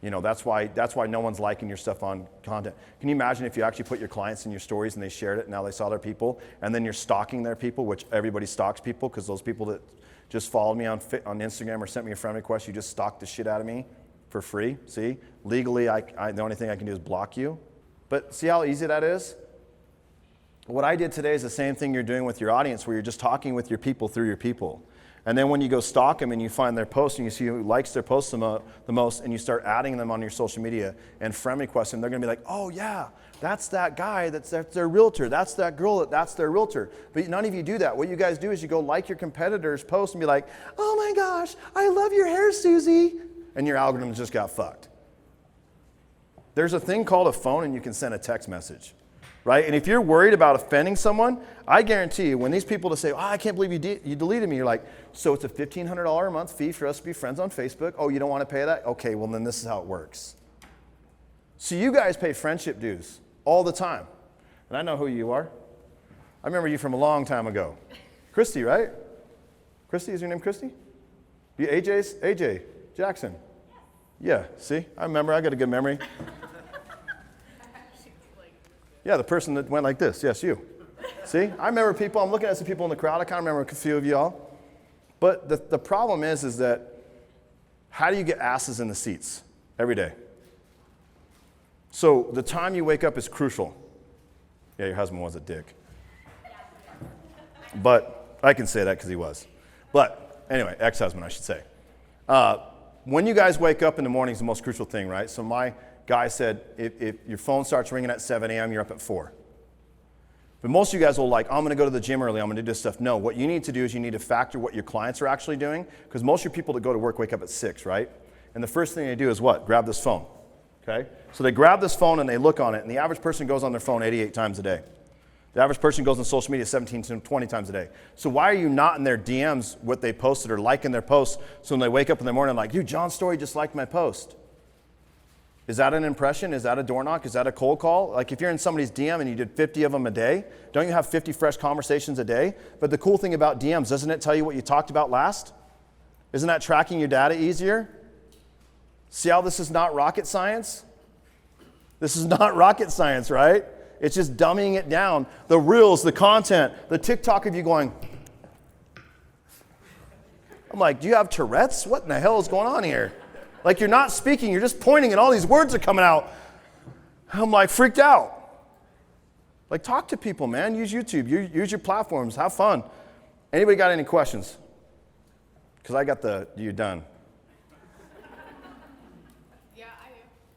That's why no one's liking your stuff on content. Can you imagine if you actually put your clients in your stories and they shared it and now they saw their people, and then you're stalking their people, which everybody stalks people because those people that just followed me on Instagram or sent me a friend request, you just stalked the shit out of me for free. See? Legally, the only thing I can do is block you. But see how easy that is? What I did today is the same thing you're doing with your audience, where you're just talking with your people through your people. And then when you go stalk them and you find their post and you see who likes their posts the most, and you start adding them on your social media and friend request them, they're going to be like, oh yeah, that's that guy, that's their realtor, that's that girl, that's their realtor. But none of you do that. What you guys do is you go like your competitor's post and be like, oh my gosh, I love your hair, Susie. And your algorithm just got fucked. There's a thing called a phone and you can send a text message. Right? And if you're worried about offending someone, I guarantee you, when these people to say, oh, I can't believe you deleted me, you're like, so it's a $1,500 a month fee for us to be friends on Facebook. Oh, you don't want to pay that? Okay, well then this is how it works. So you guys pay friendship dues all the time. And I know who you are. I remember you from a long time ago. Christy, right? Christy, is your name Christy? You AJ Jackson? Yeah, see? I remember, I got a good memory. Yeah, the person that went like this. Yes, you. See? I remember people. I'm looking at some people in the crowd. I kind of remember a few of y'all. But the problem is that how do you get asses in the seats every day? So the time you wake up is crucial. Yeah, your husband was a dick. But I can say that because he was. But anyway, ex-husband, I should say. When you guys wake up in the morning is the most crucial thing, right? So my guy said, if your phone starts ringing at 7 a.m., you're up at 4. But most of you guys will I'm going to go to the gym early, I'm going to do this stuff. No, what you need to do is you need to factor what your clients are actually doing, because most of your people that go to work wake up at 6, right? And the first thing they do is what? Grab this phone, okay? So they grab this phone and they look on it, and the average person goes on their phone 88 times a day. The average person goes on social media 17 to 20 times a day. So why are you not in their DMs what they posted or liking their posts, so when they wake up in the morning like, dude, John Storey just liked my post? Is that an impression? Is that a door knock? Is that a cold call? Like if you're in somebody's DM and you did 50 of them a day, don't you have 50 fresh conversations a day? But the cool thing about DMs, doesn't it tell you what you talked about last? Isn't that tracking your data easier? See how this is not rocket science? This is not rocket science, right? It's just dumbing it down. The reels, the content, the TikTok of you going, I'm like, do you have Tourette's? What in the hell is going on here? Like you're not speaking, you're just pointing and all these words are coming out. I'm like freaked out. Like talk to people, man. Use YouTube, use your platforms, have fun. Anybody got any questions? Because I got you're done.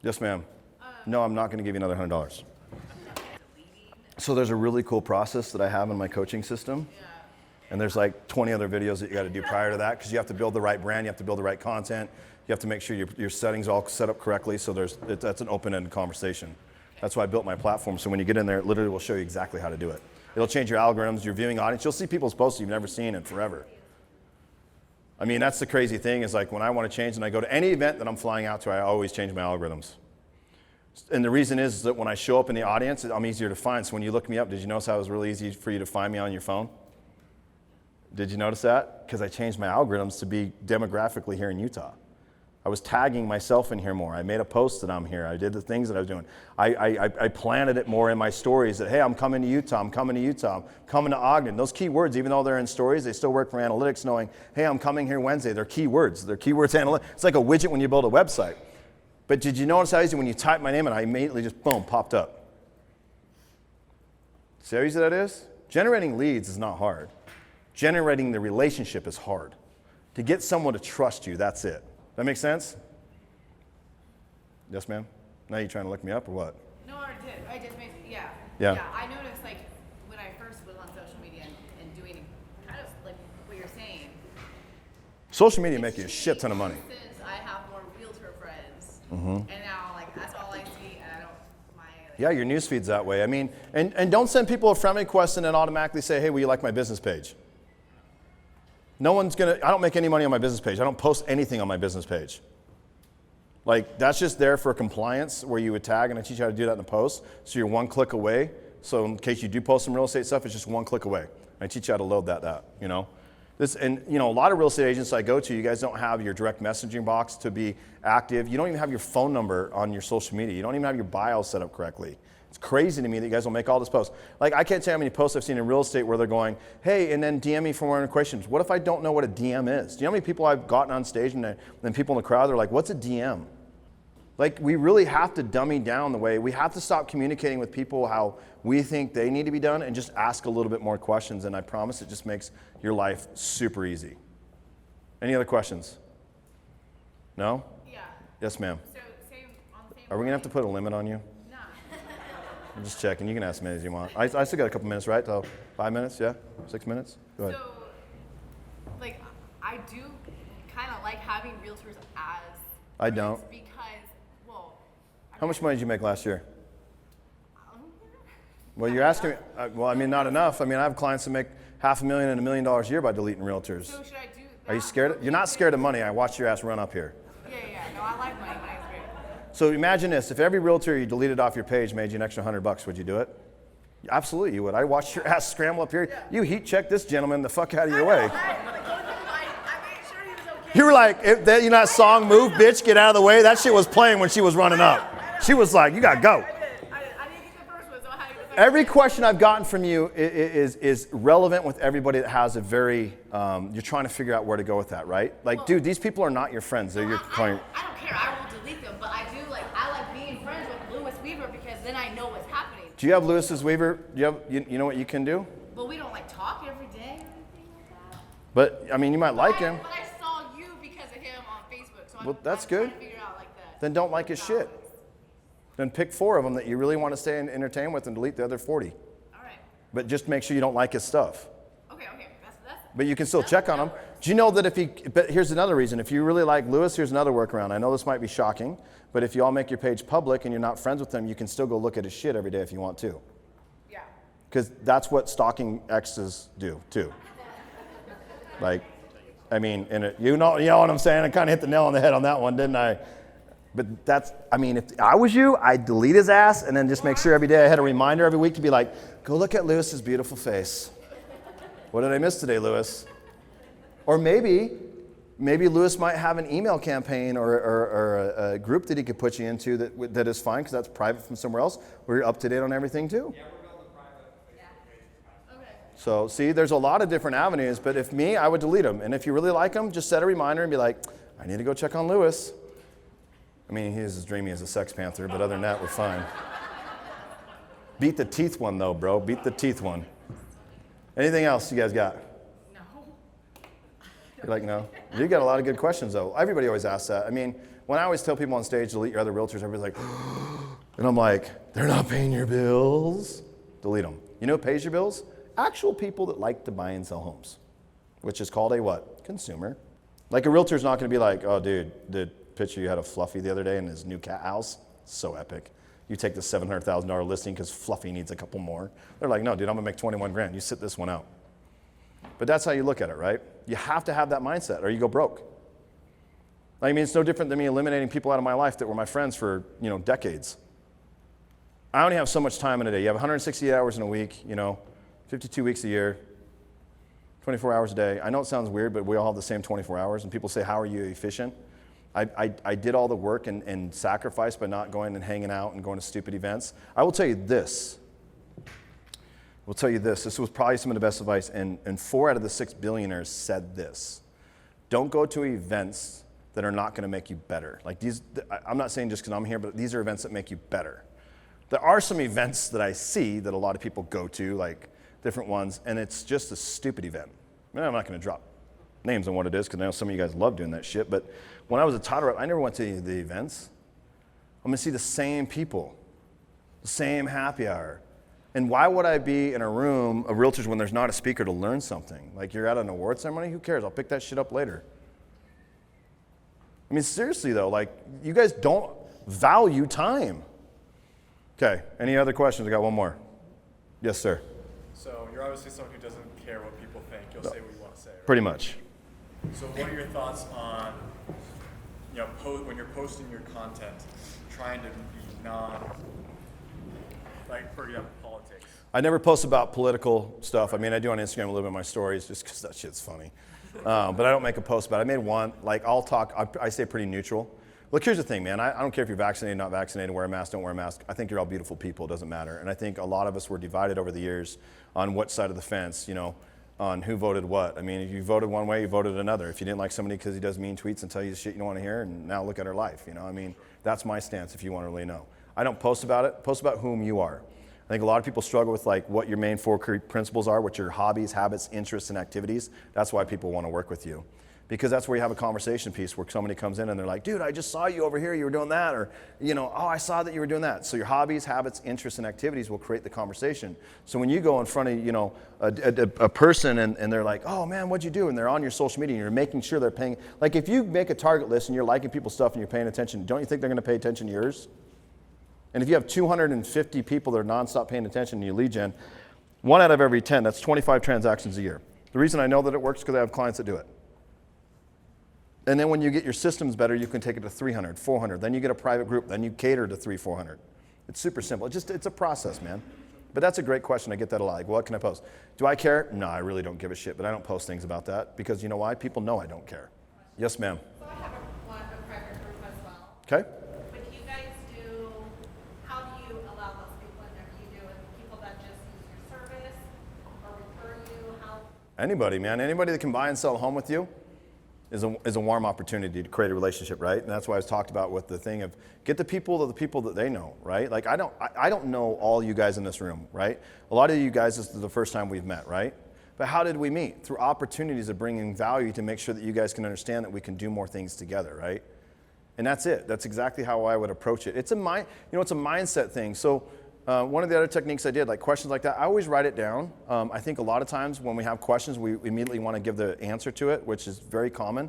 Yes, ma'am. No, I'm not going to give you another $100. So there's a really cool process that I have in my coaching system. And there's like 20 other videos that you got to do prior to that, because you have to build the right brand, you have to build the right content, you have to make sure your settings all set up correctly. So that's an open-ended conversation. That's why I built my platform. So when you get in there, it literally will show you exactly how to do it. It'll change your algorithms, your viewing audience. You'll see people's posts you've never seen in forever. I mean, that's the crazy thing, is like when I want to change and I go to any event that I'm flying out to, I always change my algorithms. And the reason is that when I show up in the audience, I'm easier to find. So when you look me up, did you notice how it was really easy for you to find me on your phone? Did you notice that? Because I changed my algorithms to be demographically here in Utah. I was tagging myself in here more. I made a post that I'm here. I did the things that I was doing. I planted it more in my stories that, hey, I'm coming to Utah, I'm coming to Utah, I'm coming to Ogden. Those keywords, even though they're in stories, they still work for analytics, knowing, hey, I'm coming here Wednesday. They're keywords. They're keywords analytics. It's like a widget when you build a website. But did you notice how easy when you type my name and I immediately just, boom, popped up? See how easy that is? Generating leads is not hard. Generating the relationship is hard. To get someone to trust you, that's it. That make sense? Yes, ma'am? Now you trying to look me up or what? No, I did. I just made, yeah. Yeah. Yeah, I noticed, like, when I first was on social media and doing kind of like what you're saying. Social media make you a shit ton of money. Since I have more realtor friends, and now, like, that's all I see, and I don't, Yeah, your news feed's that way. I mean, and don't send people a friend request and then automatically say, hey, will you like my business page? No one's gonna, I don't make any money on my business page. I don't post anything on my business page. Like, that's just there for compliance, where you would tag, and I teach you how to do that in the post. So you're one click away. So in case you do post some real estate stuff, it's just one click away. I teach you how to load that, you know. And you know, a lot of real estate agents I go to, you guys don't have your direct messaging box to be active. You don't even have your phone number on your social media. You don't even have your bio set up correctly. It's crazy to me that you guys will make all this posts. Like, I can't tell you how many posts I've seen in real estate where they're going, hey, and then DM me for more questions. What if I don't know what a DM is? Do you know how many people I've gotten on stage and then people in the crowd, they're like, what's a DM? Like, we really have to dummy down the way. We have to stop communicating with people how we think they need to be done and just ask a little bit more questions. And I promise it just makes your life super easy. Any other questions? No? Yeah. Yes, ma'am. So, same, on the same. Are we going to have to put a limit on you? No. I'm just checking. You can ask as many as you want. I still got a couple minutes, right? So 5 minutes, yeah? 6 minutes? Go ahead. So, like, I do kind of like having realtors as. I don't. Because, well. How much money did you make last year? Well, you're asking me, well, I mean, not enough. I mean, I have clients that make $500,000 and $1 million a year by deleting realtors. So should I do that? Are you scared? You're not scared of money. I watched your ass run up here. Yeah. No, I like money. Money's great. So imagine this. If every realtor you deleted off your page made you an extra $100, would you do it? Absolutely, you would. I watched your ass scramble up here. Yeah. You heat check this gentleman the fuck out of your way. I made sure he was okay. You were like, if that, you know that song, Move, Bitch, Get Out of the Way? That shit was playing when she was running up. She was like, you gotta go. I didn't get the first one, so I had to. Every question I've gotten from you is relevant with everybody that has a very, you're trying to figure out where to go with that, right? Like, well, dude, these people are not your friends. They're your client. I don't care. I will delete them, but I like being friends with Lewis Weaver because then I know what's happening. Do you have Lewis's Weaver? Do you have, you know what you can do? But we don't like talk every day or anything like that. But, I mean, you might like him. But I saw you because of him on Facebook, so well, that's I'm good. trying to figure out like that. Then don't like his shit. Then pick 4 of them that you really want to stay and entertain with and delete the other 40. All right. But just make sure you don't like his stuff. Okay. But you can still check on him. Do you know that but here's another reason. If you really like Lewis, here's another workaround. I know this might be shocking, but if you all make your page public and you're not friends with him, you can still go look at his shit every day if you want to. Yeah. Because that's what stalking exes do, too. Like, I mean, you know what I'm saying? I kind of hit the nail on the head on that one, didn't I? But that's, I mean, if I was you, I'd delete his ass and then just make sure every day I had a reminder every week to be like, go look at Lewis's beautiful face. What did I miss today, Lewis? Or maybe Lewis might have an email campaign or a group that he could put you into that is fine because that's private from somewhere else where you're up to date on everything too. Yeah, we're building private. Okay. So see, there's a lot of different avenues, but if me, I would delete them. And if you really like them, just set a reminder and be like, I need to go check on Lewis. I mean, he is as dreamy as a Sex Panther, but other than that, we're fine. Beat the teeth one, though, bro. Beat the teeth one. Anything else you guys got? No. You're like, no. You got a lot of good questions, though. Everybody always asks that. I mean, when I always tell people on stage, delete your other realtors, everybody's like, and I'm like, they're not paying your bills. Delete them. You know who pays your bills? Actual people that like to buy and sell homes, which is called a what? Consumer. Like a realtor's not going to be like, oh, dude, the picture you had of Fluffy the other day in his new cat house, so epic. You take the $700,000 listing because Fluffy needs a couple more. They're like, no, dude, I'm going to make 21 grand. You sit this one out. But that's how you look at it, right? You have to have that mindset or you go broke. I mean, it's no different than me eliminating people out of my life that were my friends for, decades. I only have so much time in a day. You have 168 hours in a week, 52 weeks a year, 24 hours a day. I know it sounds weird, but we all have the same 24 hours. And people say, how are you efficient? I did all the work and sacrifice by not going and hanging out and going to stupid events. I will tell you this. This was probably some of the best advice, and 4 out of the 6 billionaires said this. Don't go to events that are not going to make you better. Like these, I'm not saying just because I'm here, but these are events that make you better. There are some events that I see that a lot of people go to, like different ones, and it's just a stupid event. I'm not going to drop names on what it is because I know some of you guys love doing that shit, but when I was a title rep, I never went to any of the events. I'm going to see the same people, the same happy hour. And why would I be in a room of realtors when there's not a speaker to learn something? Like you're at an award ceremony? Who cares? I'll pick that shit up later. I mean, seriously though, like you guys don't value time. Okay, any other questions? I got one more. Yes, sir. So you're obviously someone who doesn't care what people think. You'll say what you want to say. Right? Pretty much. So what are your thoughts on, when you're posting your content, trying to be like for example, politics? I never post about political stuff. I mean, I do on Instagram a little bit of my stories just because that shit's funny. But I don't make a post about it. I made one, like I'll talk, I stay pretty neutral. Look, here's the thing, man. I don't care if you're vaccinated, not vaccinated, wear a mask, don't wear a mask. I think you're all beautiful people. It doesn't matter. And I think a lot of us were divided over the years on what side of the fence, on who voted what. I mean, if you voted one way, you voted another. If you didn't like somebody because he does mean tweets and tell you shit you don't want to hear, and now look at her life, I mean, that's my stance if you want to really know. I don't post about it. Post about whom you are. I think a lot of people struggle with like what your main 4 principles are, what your hobbies, habits, interests, and activities. That's why people want to work with you. Because that's where you have a conversation piece where somebody comes in and they're like, dude, I just saw you over here, you were doing that, or, oh, I saw that you were doing that. So your hobbies, habits, interests, and activities will create the conversation. So when you go in front of, a person and they're like, oh man, what'd you do? And they're on your social media and you're making sure they're paying, like if you make a target list and you're liking people's stuff and you're paying attention, don't you think they're gonna pay attention to yours? And if you have 250 people that are nonstop paying attention to your lead gen, 1 out of every 10, that's 25 transactions a year. The reason I know that it works is because I have clients that do it. And then when you get your systems better, you can take it to 300, 400. Then you get a private group. Then you cater to 300, 400. It's super simple. It's a process, man. But that's a great question. I get that a lot. Like, what can I post? Do I care? No, I really don't give a shit. But I don't post things about that because you know why? People know I don't care. Yes, ma'am. So I have a private group as well. Okay. What do you guys do? How do you allow those people in there? Do you do it with people that just use your service or refer you? How? Anybody, man. Anybody that can buy and sell a home with you is a warm opportunity to create a relationship, right? And that's why I was talked about with the thing of get the people that they know, right? Like I don't know all you guys in this room, right? A lot of you guys, this is the first time we've met, right? But how did we meet? Through opportunities of bringing value to make sure that you guys can understand that we can do more things together, right? And that's it. That's exactly how I would approach it. It's a mindset thing. So one of the other techniques I did, like questions like that, I always write it down. I think a lot of times when we have questions, we immediately want to give the answer to it, which is very common.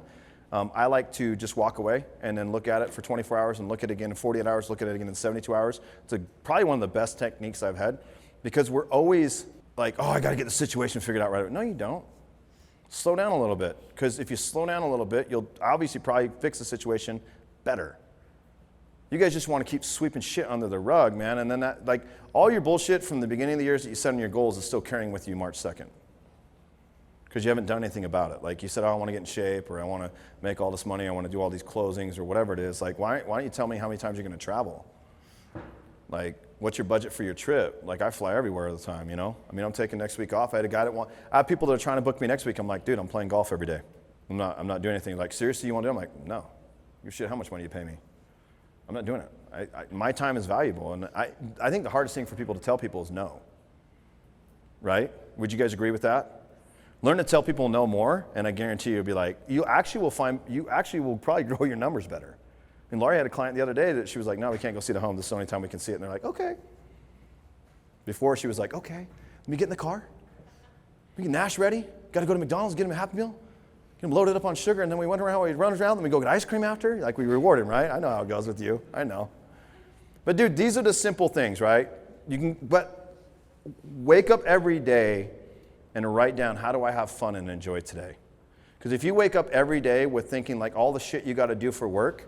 I like to just walk away and then look at it for 24 hours and look at it again in 48 hours, look at it again in 72 hours. It's probably one of the best techniques I've had because we're always like, oh, I got to get the situation figured out right away. No, you don't. Slow down a little bit because if you slow down a little bit, you'll obviously probably fix the situation better. You guys just want to keep sweeping shit under the rug, man. And then that, like, all your bullshit from the beginning of the years that you set on your goals is still carrying with you March 2nd. Because you haven't done anything about it. Like you said, oh, I want to get in shape, or I want to make all this money, I want to do all these closings, or whatever it is. Like, why don't you tell me how many times you're going to travel? Like, what's your budget for your trip? Like, I fly everywhere all the time, I mean, I'm taking next week off. I have people that are trying to book me next week. I'm like, dude, I'm playing golf every day. I'm not doing anything. Like, seriously, you want to do it? I'm like, no. You shit, how much money do you pay me? I'm not doing it. My time is valuable, and I think the hardest thing for people to tell people is no. Right? Would you guys agree with that? Learn to tell people no more, and I guarantee you'll be like, you actually will probably grow your numbers better. And Laurie had a client the other day that she was like, no, we can't go see the home. This is the only time we can see it. And they're like, okay. Before she was like, okay, let me get in the car. We get Nash ready. Got to go to McDonald's, get him a Happy Meal. Get him loaded up on sugar, and then we wonder how he runs around, then we go get ice cream after. Like, we reward him, right? I know how it goes with you. I know. But dude, these are the simple things, right? But wake up every day and write down, how do I have fun and enjoy today? Because if you wake up every day with thinking like all the shit you got to do for work,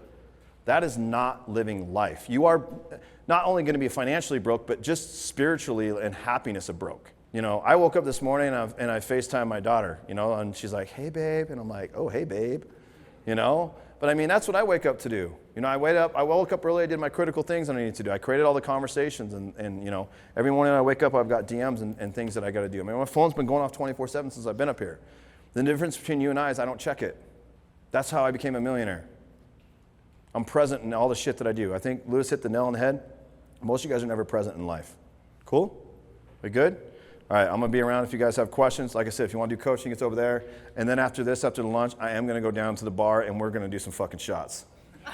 that is not living life. You are not only going to be financially broke, but just spiritually and happiness are broke. You know, I woke up this morning and I FaceTimed my daughter, you know, and she's like, hey, babe. And I'm like, oh, hey, babe, you know. But I mean, that's what I wake up to do. You know, I woke up early, I did my critical things that I need to do. I created all the conversations and you know, every morning I wake up, I've got DMs and things that I got to do. I mean, my phone's been going off 24/7 since I've been up here. The difference between you and I is I don't check it. That's how I became a millionaire. I'm present in all the shit that I do. I think Lewis hit the nail on the head. Most of you guys are never present in life. Cool? We good? All right, I'm going to be around if you guys have questions. Like I said, if you want to do coaching, it's over there. And then after this, after the lunch, I am going to go down to the bar and we're going to do some fucking shots. What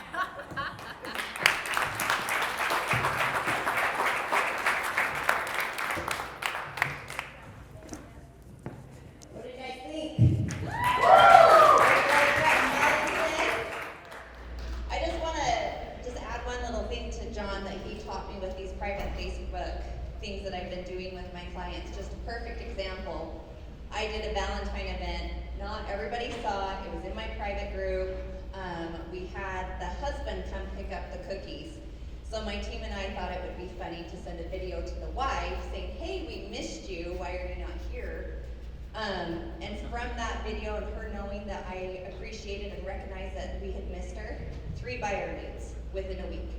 do you guys think? I just want to add one little thing to John that he taught me with these private Facebook things that I've been doing with my clients. Just a perfect example. I did a Valentine event. Not everybody saw it. It was in my private group. We had the husband come pick up the cookies. So my team and I thought it would be funny to send a video to the wife saying, hey, we missed you. Why are you not here? And from that video and her knowing that I appreciated and recognized that we had missed her, 3 buyer leads within a week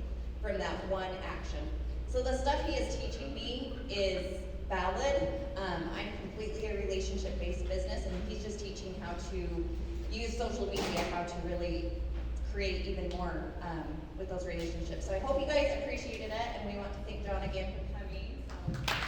from that one action. So the stuff he is teaching me is valid. I'm completely a relationship-based business, and he's just teaching how to use social media, how to really create even more with those relationships. So I hope you guys appreciated it, and we want to thank John again for coming.